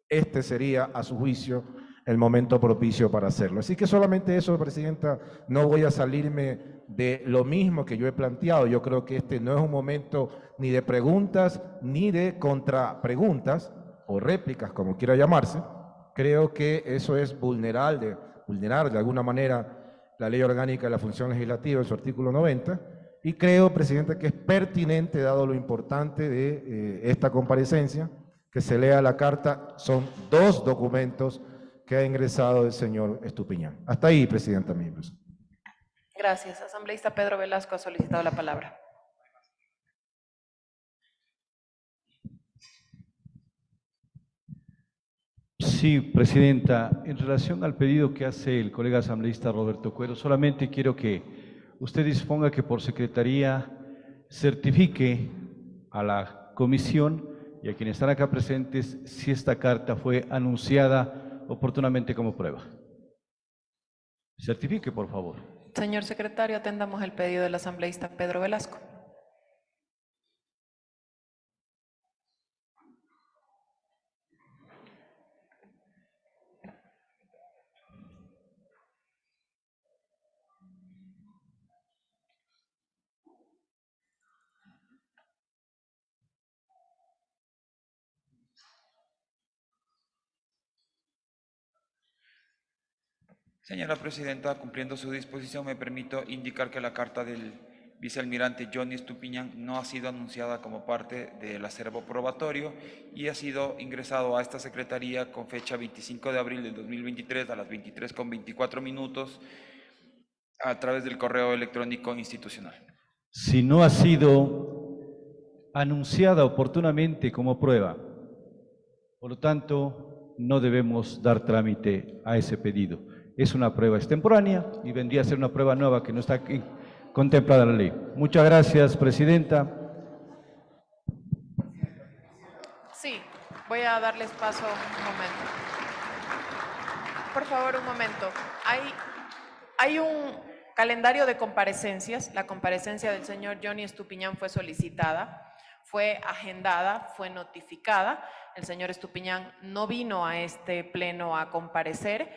este sería, a su juicio, el momento propicio para hacerlo. Así que solamente eso, Presidenta, no voy a salirme de lo mismo que yo he planteado. Yo creo que este no es un momento ni de preguntas ni de contrapreguntas o réplicas, como quiera llamarse. Creo que eso es vulnerar de alguna manera la Ley Orgánica de la Función Legislativa en su artículo 90, y creo, Presidenta, que es pertinente, dado lo importante de esta comparecencia, que se lea la carta. Son 2 documentos que ha ingresado el señor Estupiñán. Hasta ahí, Presidenta. Gracias. Asambleísta Pedro Velasco ha solicitado la palabra. Sí, Presidenta. En relación al pedido que hace el colega asambleísta Roberto Cuero, solamente quiero que usted disponga que por Secretaría certifique a la comisión y a quienes están acá presentes si esta carta fue anunciada oportunamente como prueba. Certifique, por favor. Señor secretario, atendamos el pedido del asambleísta Pedro Velasco. Señora Presidenta, cumpliendo su disposición, me permito indicar que la carta del vicealmirante Johnny Estupiñán no ha sido anunciada como parte del acervo probatorio y ha sido ingresado a esta Secretaría con fecha 25 de abril del 2023 a las 23:24 a través del correo electrónico institucional. si no ha sido anunciada oportunamente como prueba. Por lo tanto, no debemos dar trámite a ese pedido. Es una prueba extemporánea y vendría a ser una prueba nueva que no está aquí contemplada en la ley. Muchas gracias, Presidenta. Sí, voy a darles paso un momento. Por favor, un momento. Hay un calendario de comparecencias. La comparecencia del señor Johnny Estupiñán fue solicitada, fue agendada, fue notificada. El señor Estupiñán no vino a este pleno a comparecer.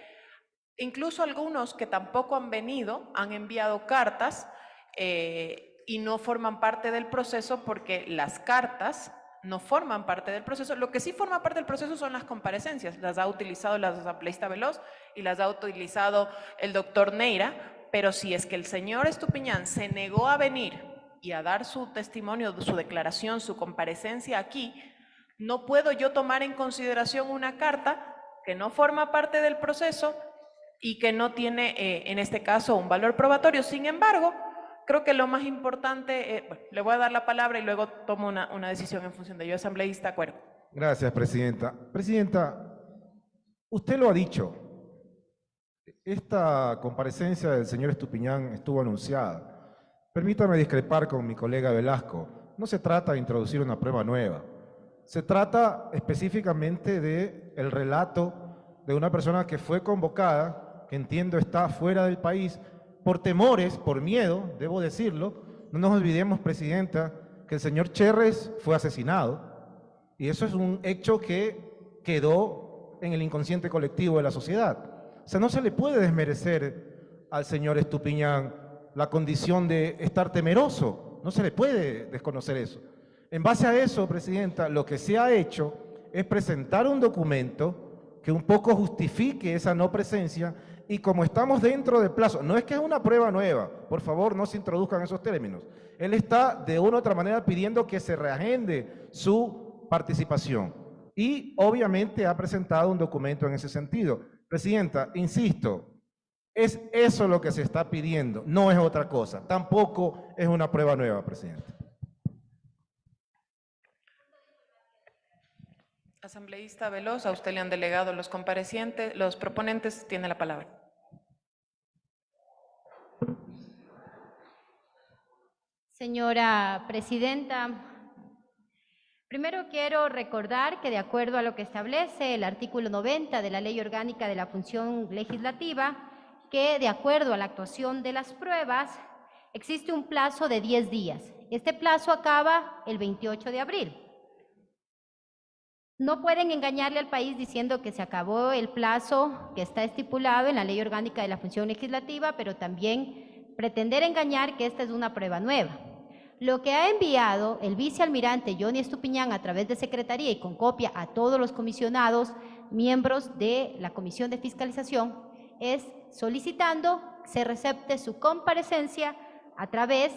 Incluso algunos que tampoco han venido han enviado cartas y no forman parte del proceso porque las cartas no forman parte del proceso. Lo que sí forma parte del proceso son las comparecencias. Las ha utilizado la asambleísta Veloz y las ha utilizado el doctor Neira, pero si es que el señor Estupiñán se negó a venir y a dar su testimonio, su declaración, su comparecencia aquí, no puedo yo tomar en consideración una carta que no forma parte del proceso y que no tiene, en este caso, un valor probatorio. Sin embargo, creo que lo más importante, bueno, le voy a dar la palabra y luego tomo una decisión en función de ello. Asambleísta Cuero. Gracias, Presidenta. Presidenta, usted lo ha dicho. Esta comparecencia del señor Estupiñán estuvo anunciada. Permítame discrepar con mi colega Velasco. No se trata de introducir una prueba nueva. Se trata específicamente del relato de una persona que fue convocada, que entiendo está fuera del país, por temores, por miedo, debo decirlo. No nos olvidemos, Presidenta, que el señor Cherres fue asesinado y eso es un hecho que quedó en el inconsciente colectivo de la sociedad. O sea, no se le puede desmerecer al señor Estupiñán la condición de estar temeroso, no se le puede desconocer eso. En base a eso, Presidenta, lo que se ha hecho es presentar un documento que un poco justifique esa no presencia. Y como estamos dentro del plazo, no es que es una prueba nueva, por favor no se introduzcan esos términos. Él está de una u otra manera pidiendo que se reagende su participación y obviamente ha presentado un documento en ese sentido. Presidenta, insisto, es eso lo que se está pidiendo, no es otra cosa, tampoco es una prueba nueva, Presidenta. Asambleísta Veloz, a usted le han delegado los comparecientes, los proponentes, tiene la palabra. Señora Presidenta, primero quiero recordar que de acuerdo a lo que establece el artículo 90 de la Ley Orgánica de la Función Legislativa, que de acuerdo a la actuación de las pruebas, existe un plazo de 10 días. Este plazo acaba el 28 de abril. No pueden engañarle al país diciendo que se acabó el plazo que está estipulado en la Ley Orgánica de la Función Legislativa, pero también pretender engañar que esta es una prueba nueva. Lo que ha enviado el vicealmirante Johnny Estupiñán a través de Secretaría y con copia a todos los comisionados, miembros de la Comisión de Fiscalización, es solicitando se recepte su comparecencia a través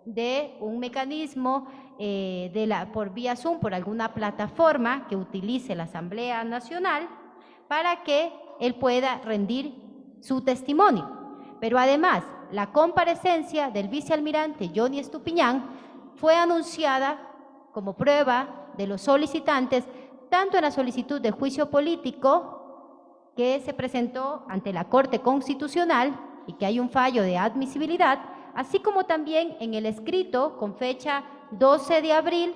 de un mecanismo por vía Zoom, por alguna plataforma que utilice la Asamblea Nacional para que él pueda rendir su testimonio. Pero además, la comparecencia del vicealmirante Johnny Estupiñán fue anunciada como prueba de los solicitantes, tanto en la solicitud de juicio político que se presentó ante la Corte Constitucional y que hay un fallo de admisibilidad, así como también en el escrito con fecha 12 de abril,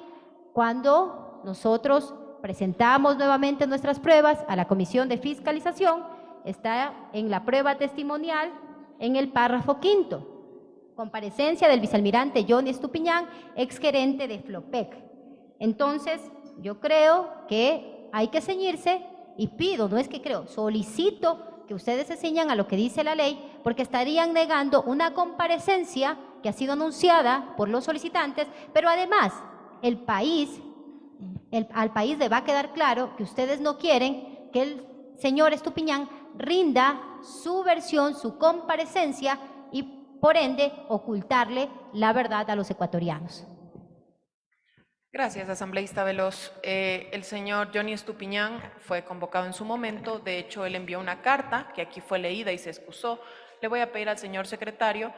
cuando nosotros presentamos nuevamente nuestras pruebas a la Comisión de Fiscalización, está en la prueba testimonial en el párrafo 5º, comparecencia del vicealmirante Johnny Estupiñán, exgerente de Flopec. Entonces, yo creo que hay que ceñirse y pido, no es que creo, solicito que ustedes se ciñan a lo que dice la ley, porque estarían negando una comparecencia que ha sido anunciada por los solicitantes, pero además al país le va a quedar claro que ustedes no quieren que el señor Estupiñán rinda su versión, su comparecencia y por ende ocultarle la verdad a los ecuatorianos. Gracias, asambleísta Veloz. El señor Johnny Estupiñán fue convocado en su momento, de hecho él envió una carta que aquí fue leída y se excusó. Le voy a pedir al señor secretario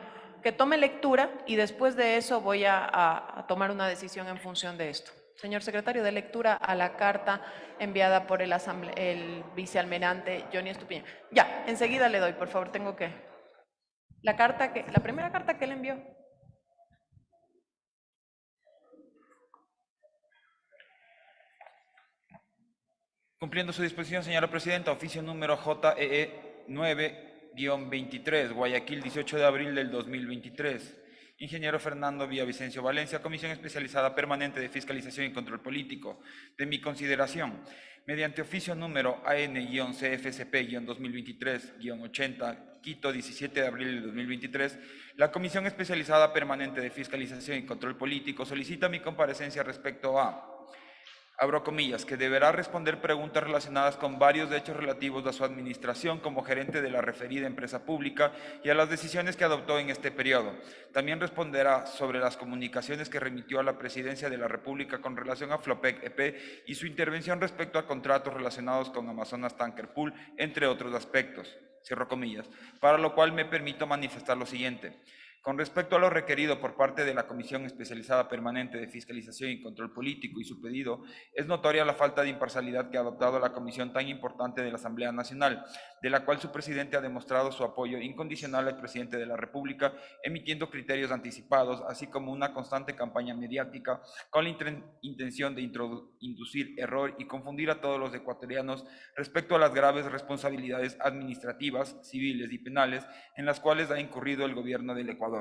que tome lectura y después de eso voy a tomar una decisión en función de esto. Señor secretario, de lectura a la carta enviada por el vicealmirante Johnny Estupiñán. Ya, enseguida le doy, por favor, tengo que... La primera carta que él envió. Cumpliendo su disposición, señora presidenta, oficio número JEE 9-23, Guayaquil, 18 de abril del 2023. Ingeniero Fernando Villavicencio Valencia, Comisión Especializada Permanente de Fiscalización y Control Político. De mi consideración, mediante oficio número AN-CFSP-2023-80, Quito, 17 de abril de 2023, la Comisión Especializada Permanente de Fiscalización y Control Político solicita mi comparecencia respecto a... abro comillas, que deberá responder preguntas relacionadas con varios hechos relativos a su administración como gerente de la referida empresa pública y a las decisiones que adoptó en este periodo. También responderá sobre las comunicaciones que remitió a la Presidencia de la República con relación a Flopec EP y su intervención respecto a contratos relacionados con Amazonas Tanker Pool, entre otros aspectos. Cierro comillas. Para lo cual me permito manifestar lo siguiente. Con respecto a lo requerido por parte de la Comisión Especializada Permanente de Fiscalización y Control Político y su pedido, es notoria la falta de imparcialidad que ha adoptado la comisión tan importante de la Asamblea Nacional, de la cual su presidente ha demostrado su apoyo incondicional al presidente de la República, emitiendo criterios anticipados, así como una constante campaña mediática con la intención de inducir error y confundir a todos los ecuatorianos respecto a las graves responsabilidades administrativas, civiles y penales en las cuales ha incurrido el gobierno del Ecuador.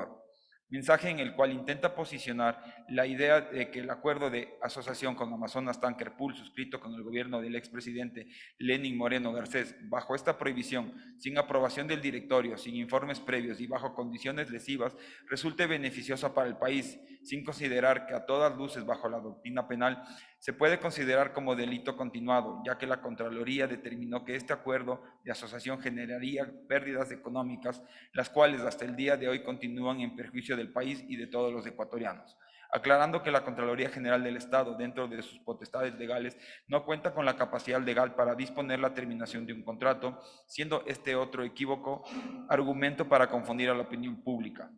Mensaje en el cual intenta posicionar la idea de que el acuerdo de asociación con Amazonas Tanker Pool suscrito con el gobierno del expresidente Lenín Moreno Garcés bajo esta prohibición, sin aprobación del directorio, sin informes previos y bajo condiciones lesivas, resulte beneficiosa para el país, sin considerar que a todas luces bajo la doctrina penal se puede considerar como delito continuado, ya que la Contraloría determinó que este acuerdo de asociación generaría pérdidas económicas, las cuales hasta el día de hoy continúan en perjuicio del país y de todos los ecuatorianos. Aclarando que la Contraloría General del Estado, dentro de sus potestades legales, no cuenta con la capacidad legal para disponer la terminación de un contrato, siendo este otro equívoco argumento para confundir a la opinión pública.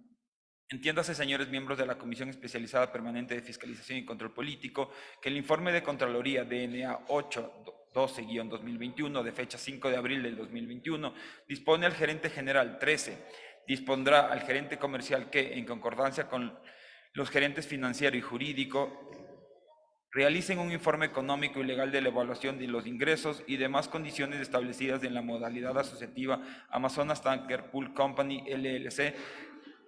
Entiéndase, señores miembros de la Comisión Especializada Permanente de Fiscalización y Control Político, que el informe de Contraloría DNA 812-2021 de fecha 5 de abril del 2021 dispone al gerente general 13, dispondrá al gerente comercial que, en concordancia con los gerentes financiero y jurídico, realicen un informe económico y legal de la evaluación de los ingresos y demás condiciones establecidas en la modalidad asociativa Amazonas Tanker Pool Company LLC,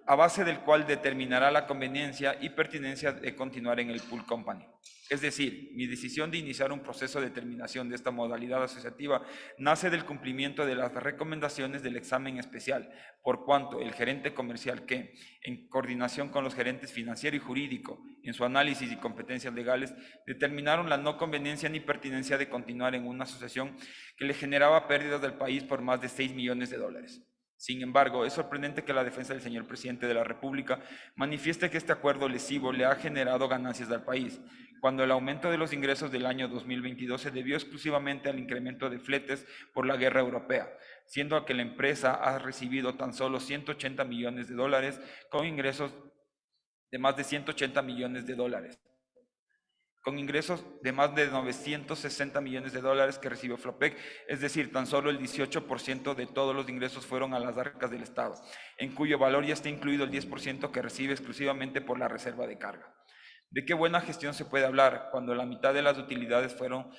a base del cual determinará la conveniencia y pertinencia de continuar en el Pool Company. Es decir, mi decisión de iniciar un proceso de terminación de esta modalidad asociativa nace del cumplimiento de las recomendaciones del examen especial, por cuanto el gerente comercial que, en coordinación con los gerentes financiero y jurídico, en su análisis y competencias legales, determinaron la no conveniencia ni pertinencia de continuar en una asociación que le generaba pérdidas del país por más de 6 millones de dólares. Sin embargo, es sorprendente que la defensa del señor presidente de la República manifieste que este acuerdo lesivo le ha generado ganancias al país, cuando el aumento de los ingresos del año 2022 se debió exclusivamente al incremento de fletes por la guerra europea, siendo que la empresa ha recibido tan solo 180 millones de dólares con ingresos de más de 180 millones de dólares. Con ingresos de más de 960 millones de dólares que recibió Flopec, es decir, tan solo el 18% de todos los ingresos fueron a las arcas del Estado, en cuyo valor ya está incluido el 10% que recibe exclusivamente por la reserva de carga. ¿De qué buena gestión se puede hablar cuando la mitad de las utilidades fueron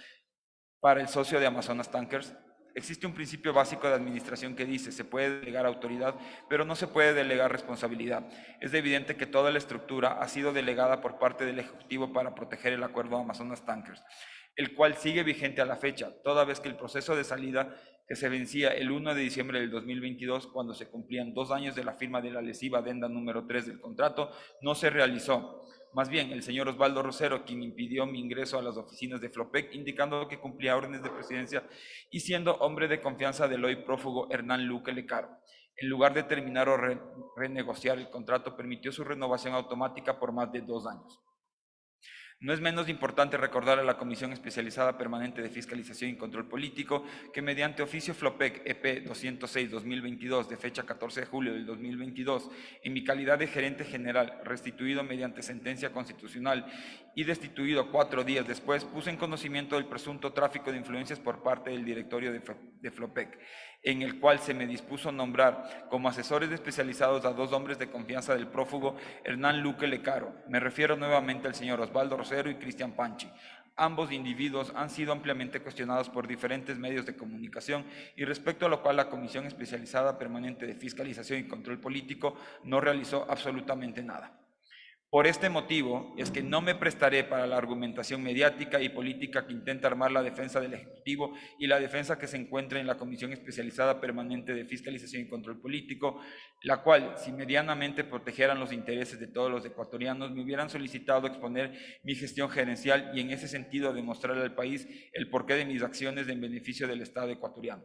para el socio de Amazonas Tankers? Existe un principio básico de administración que dice, se puede delegar autoridad, pero no se puede delegar responsabilidad. Es evidente que toda la estructura ha sido delegada por parte del Ejecutivo para proteger el acuerdo Amazonas Tankers, el cual sigue vigente a la fecha, toda vez que el proceso de salida que se vencía el 1 de diciembre del 2022, cuando se cumplían 2 años de la firma de la lesiva adenda número 3 del contrato, no se realizó. Más bien, el señor Osvaldo Rosero, quien impidió mi ingreso a las oficinas de Flopec, indicando que cumplía órdenes de presidencia y siendo hombre de confianza del hoy prófugo Hernán Luque Lecaro. En lugar de terminar o renegociar el contrato, permitió su renovación automática por más de 2 años. No es menos importante recordar a la Comisión Especializada Permanente de Fiscalización y Control Político que mediante oficio FLOPEC EP 206-2022 de fecha 14 de julio del 2022, en mi calidad de gerente general, restituido mediante sentencia constitucional y destituido 4 días después, puse en conocimiento del presunto tráfico de influencias por parte del directorio de FLOPEC, en el cual se me dispuso nombrar como asesores especializados a 2 hombres de confianza del prófugo Hernán Luque Lecaro. Me refiero nuevamente al señor Osvaldo Rosero y Cristian Panchi. Ambos individuos han sido ampliamente cuestionados por diferentes medios de comunicación y respecto a lo cual la Comisión Especializada Permanente de Fiscalización y Control Político no realizó absolutamente nada. Por este motivo es que no me prestaré para la argumentación mediática y política que intenta armar la defensa del Ejecutivo y la defensa que se encuentra en la Comisión Especializada Permanente de Fiscalización y Control Político, la cual, si medianamente protegieran los intereses de todos los ecuatorianos, me hubieran solicitado exponer mi gestión gerencial y en ese sentido demostrarle al país el porqué de mis acciones en beneficio del Estado ecuatoriano.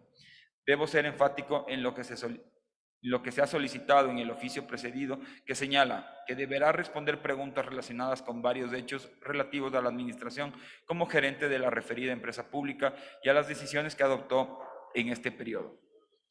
Debo ser enfático en lo que se ha solicitado en el oficio precedido, que señala que deberá responder preguntas relacionadas con varios hechos relativos a la administración como gerente de la referida empresa pública y a las decisiones que adoptó en este periodo.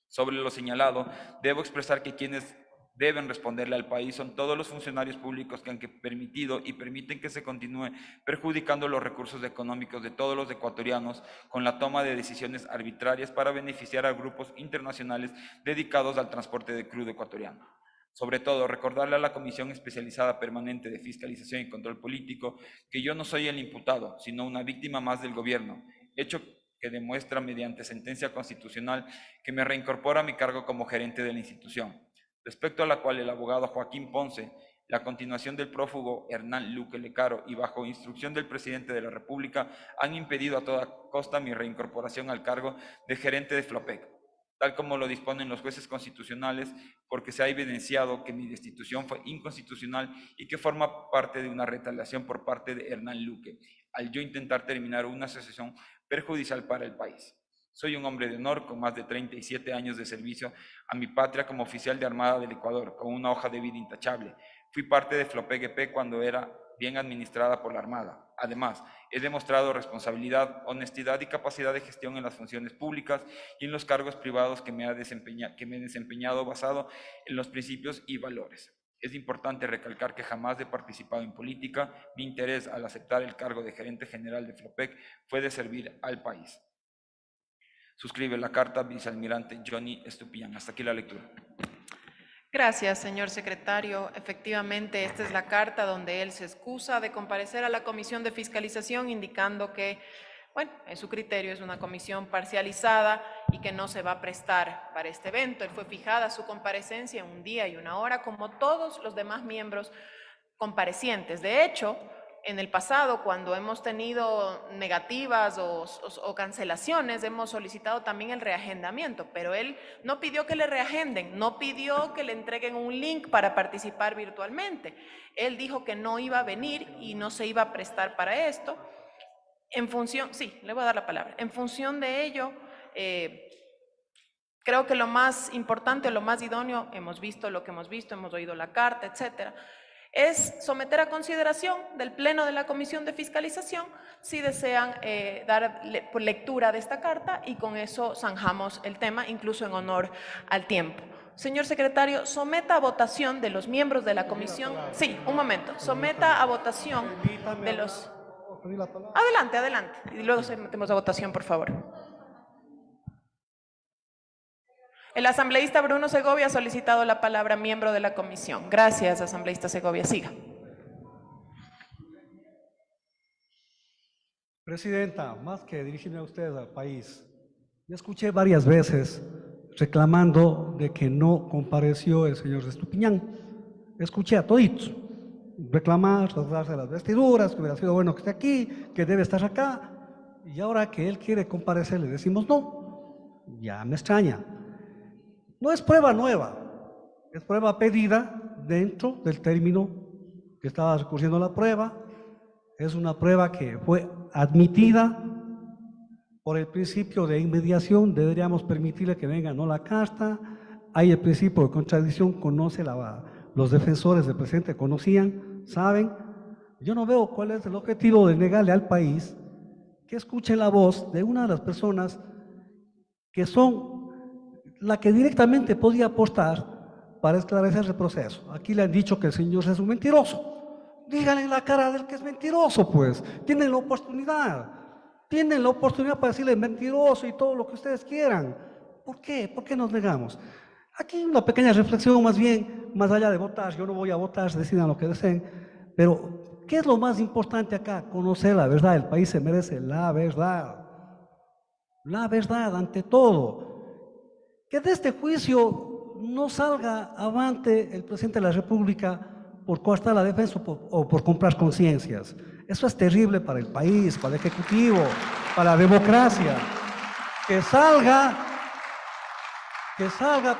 Sobre lo señalado, debo expresar que quienes deben responderle al país son todos los funcionarios públicos que han permitido y permiten que se continúe perjudicando los recursos económicos de todos los ecuatorianos con la toma de decisiones arbitrarias para beneficiar a grupos internacionales dedicados al transporte de crudo ecuatoriano. Sobre todo, recordarle a la Comisión Especializada Permanente de Fiscalización y Control Político que yo no soy el imputado, sino una víctima más del gobierno, hecho que demuestra mediante sentencia constitucional que me reincorpora a mi cargo como gerente de la institución, respecto a la cual el abogado Joaquín Ponce, la continuación del prófugo Hernán Luque Lecaro y bajo instrucción del presidente de la República han impedido a toda costa mi reincorporación al cargo de gerente de FLOPEC, tal como lo disponen los jueces constitucionales, porque se ha evidenciado que mi destitución fue inconstitucional y que forma parte de una retaliación por parte de Hernán Luque, al yo intentar terminar una asociación perjudicial para el país. Soy un hombre de honor con más de 37 años de servicio a mi patria como oficial de Armada del Ecuador, con una hoja de vida intachable. Fui parte de FLOPEC cuando era bien administrada por la Armada. Además, he demostrado responsabilidad, honestidad y capacidad de gestión en las funciones públicas y en los cargos privados que me he desempeñado basado en los principios y valores. Es importante recalcar que jamás he participado en política. Mi interés al aceptar el cargo de gerente general de FLOPEC fue de servir al país. Suscribe la carta vicealmirante Johnny Estupiñán. Hasta aquí la lectura. Gracias, señor secretario. Efectivamente, esta es la carta donde él se excusa de comparecer a la Comisión de Fiscalización, indicando que, bueno, en su criterio es una comisión parcializada y que no se va a prestar para este evento. Él fue fijada su comparecencia en un día y una hora, como todos los demás miembros comparecientes. De hecho, en el pasado, cuando hemos tenido negativas o cancelaciones, hemos solicitado también el reagendamiento, pero él no pidió que le reagenden, no pidió que le entreguen un link para participar virtualmente. Él dijo que no iba a venir y no se iba a prestar para esto. En función, sí, le voy a dar la palabra. En función de ello, creo que lo más importante, lo más idóneo, hemos visto lo que hemos visto, hemos oído la carta, etcétera, es someter a consideración del Pleno de la Comisión de Fiscalización si desean dar lectura de esta carta, y con eso zanjamos el tema, incluso en honor al tiempo. Señor secretario, someta a votación de los miembros de la comisión. Sí, un momento. Someta a votación de los... Adelante, adelante. Y luego sometemos a votación, por favor. El asambleísta Bruno Segovia ha solicitado la palabra, miembro de la comisión. Gracias, asambleísta Segovia. Siga. Presidenta, más que dirigirme a usted, al país, yo escuché varias veces reclamando de que no compareció el señor Estupiñán. Escuché a toditos reclamar, rasgarse las vestiduras, que hubiera sido bueno que esté aquí, que debe estar acá, y ahora que él quiere comparecer le decimos no. Ya me extraña. No es prueba nueva, es prueba pedida dentro del término que estaba recurriendo la prueba. Es una prueba que fue admitida por el principio de inmediación. Deberíamos permitirle que venga no la carta. Hay el principio de contradicción, los defensores del presidente conocían, saben. Yo no veo cuál es el objetivo de negarle al país que escuche la voz de una de las personas que son la que directamente podía apostar para esclarecer el proceso. Aquí le han dicho que el señor es un mentiroso. Díganle en la cara del que es mentiroso, pues. Tienen la oportunidad. Tienen la oportunidad para decirle mentiroso y todo lo que ustedes quieran. ¿Por qué? ¿Por qué nos negamos? Aquí una pequeña reflexión más bien, más allá de votar. Yo no voy a votar, decidan lo que deseen. Pero, ¿qué es lo más importante acá? Conocer la verdad. El país se merece la verdad. La verdad ante todo. Que de este juicio no salga avante el presidente de la República por coartar la defensa o por comprar conciencias. Eso es terrible para el país, para el Ejecutivo, para la democracia. Que salga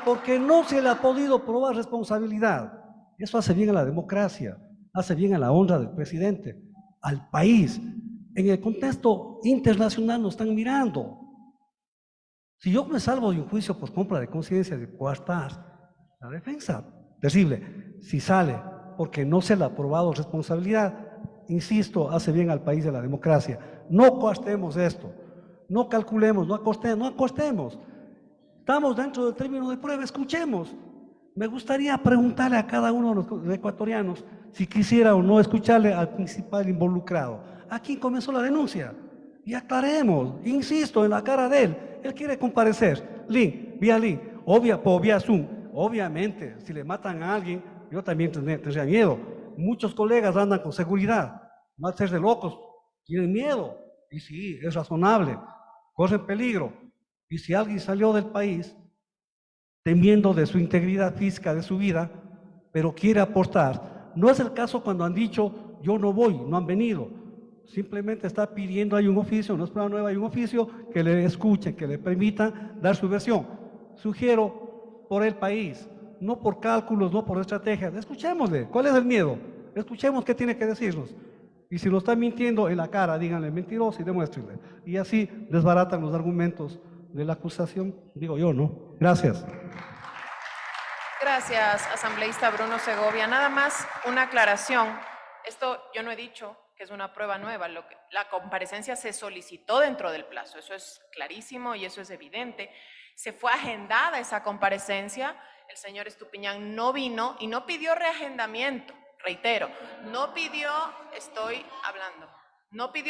porque no se le ha podido probar responsabilidad. Eso hace bien a la democracia, hace bien a la honra del presidente, al país. En el contexto internacional nos están mirando. Si yo me salvo de un juicio por compra de conciencia, de coartar la defensa, terrible. Si sale porque no se le ha probado responsabilidad, insisto, hace bien al país y a la democracia. No coartemos esto, no calculemos, no acostemos. Estamos dentro del término de prueba, escuchemos. Me gustaría preguntarle a cada uno de los ecuatorianos si quisiera o no escucharle al principal involucrado. ¿A quién comenzó la denuncia? Y aclaremos, insisto, en la cara de él. Él quiere comparecer. Vía link, vía Zoom. Obviamente, si le matan a alguien, yo también tendría miedo. Muchos colegas andan con seguridad. No a ser de locos, tienen miedo. Y sí, es razonable. Corren peligro. Y si alguien salió del país temiendo de su integridad física, de su vida, pero quiere apostar, no es el caso cuando han dicho, yo no voy, no han venido. Simplemente está pidiendo, hay un oficio, no es prueba nueva, hay un oficio que le escuchen, que le permitan dar su versión. Sugiero por el país, no por cálculos, no por estrategias. Escuchémosle, ¿cuál es el miedo? Escuchemos qué tiene que decirnos. Y si lo está mintiendo en la cara, díganle mentiroso y demuéstrenle. Y así desbaratan los argumentos de la acusación, digo yo, ¿no? Gracias. Gracias, asambleísta Bruno Segovia. Nada más una aclaración. Esto yo no he dicho que es una prueba nueva. La comparecencia se solicitó dentro del plazo. Eso es clarísimo y eso es evidente. Se fue agendada esa comparecencia. El señor Estupiñán no vino y no pidió reagendamiento. Reitero, no pidió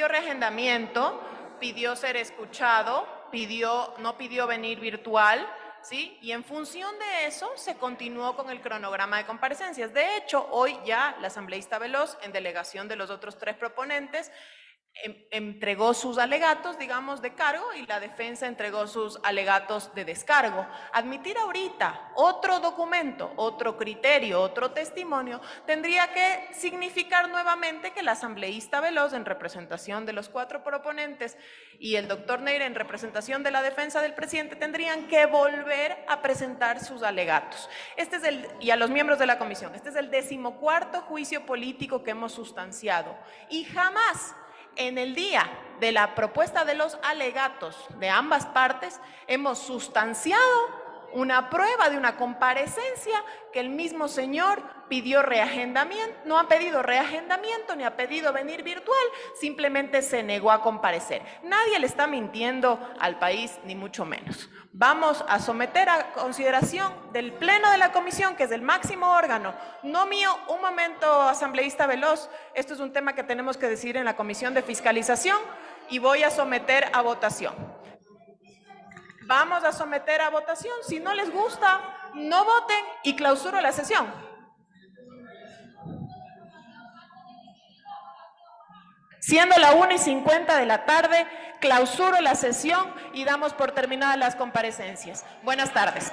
reagendamiento, pidió ser escuchado, no pidió venir virtual, ¿sí? Y en función de eso se continuó con el cronograma de comparecencias. De hecho, hoy ya la asambleísta Veloz, en delegación de los otros 3 proponentes, entregó sus alegatos, digamos, de cargo y la defensa entregó sus alegatos de descargo. Admitir ahorita otro documento, otro criterio, otro testimonio, tendría que significar nuevamente que la asambleísta Veloz, en representación de los 4 proponentes, y el doctor Neira, en representación de la defensa del presidente, tendrían que volver a presentar sus alegatos. Y a los miembros de la comisión, este es el 14º juicio político que hemos sustanciado y jamás en el día de la propuesta de los alegatos de ambas partes hemos sustanciado una prueba de una comparecencia que el mismo señor pidió reagendamiento, no ha pedido reagendamiento ni ha pedido venir virtual, simplemente se negó a comparecer. Nadie le está mintiendo al país, ni mucho menos. Vamos a someter a consideración del Pleno de la Comisión, que es el máximo órgano, no mío. Un momento, asambleísta Veloz, esto es un tema que tenemos que decidir en la Comisión de Fiscalización y voy a someter a votación. Vamos a someter a votación. Si no les gusta, no voten y clausuro la sesión. Siendo la 1:50 de la tarde, clausuro la sesión y damos por terminadas las comparecencias. Buenas tardes.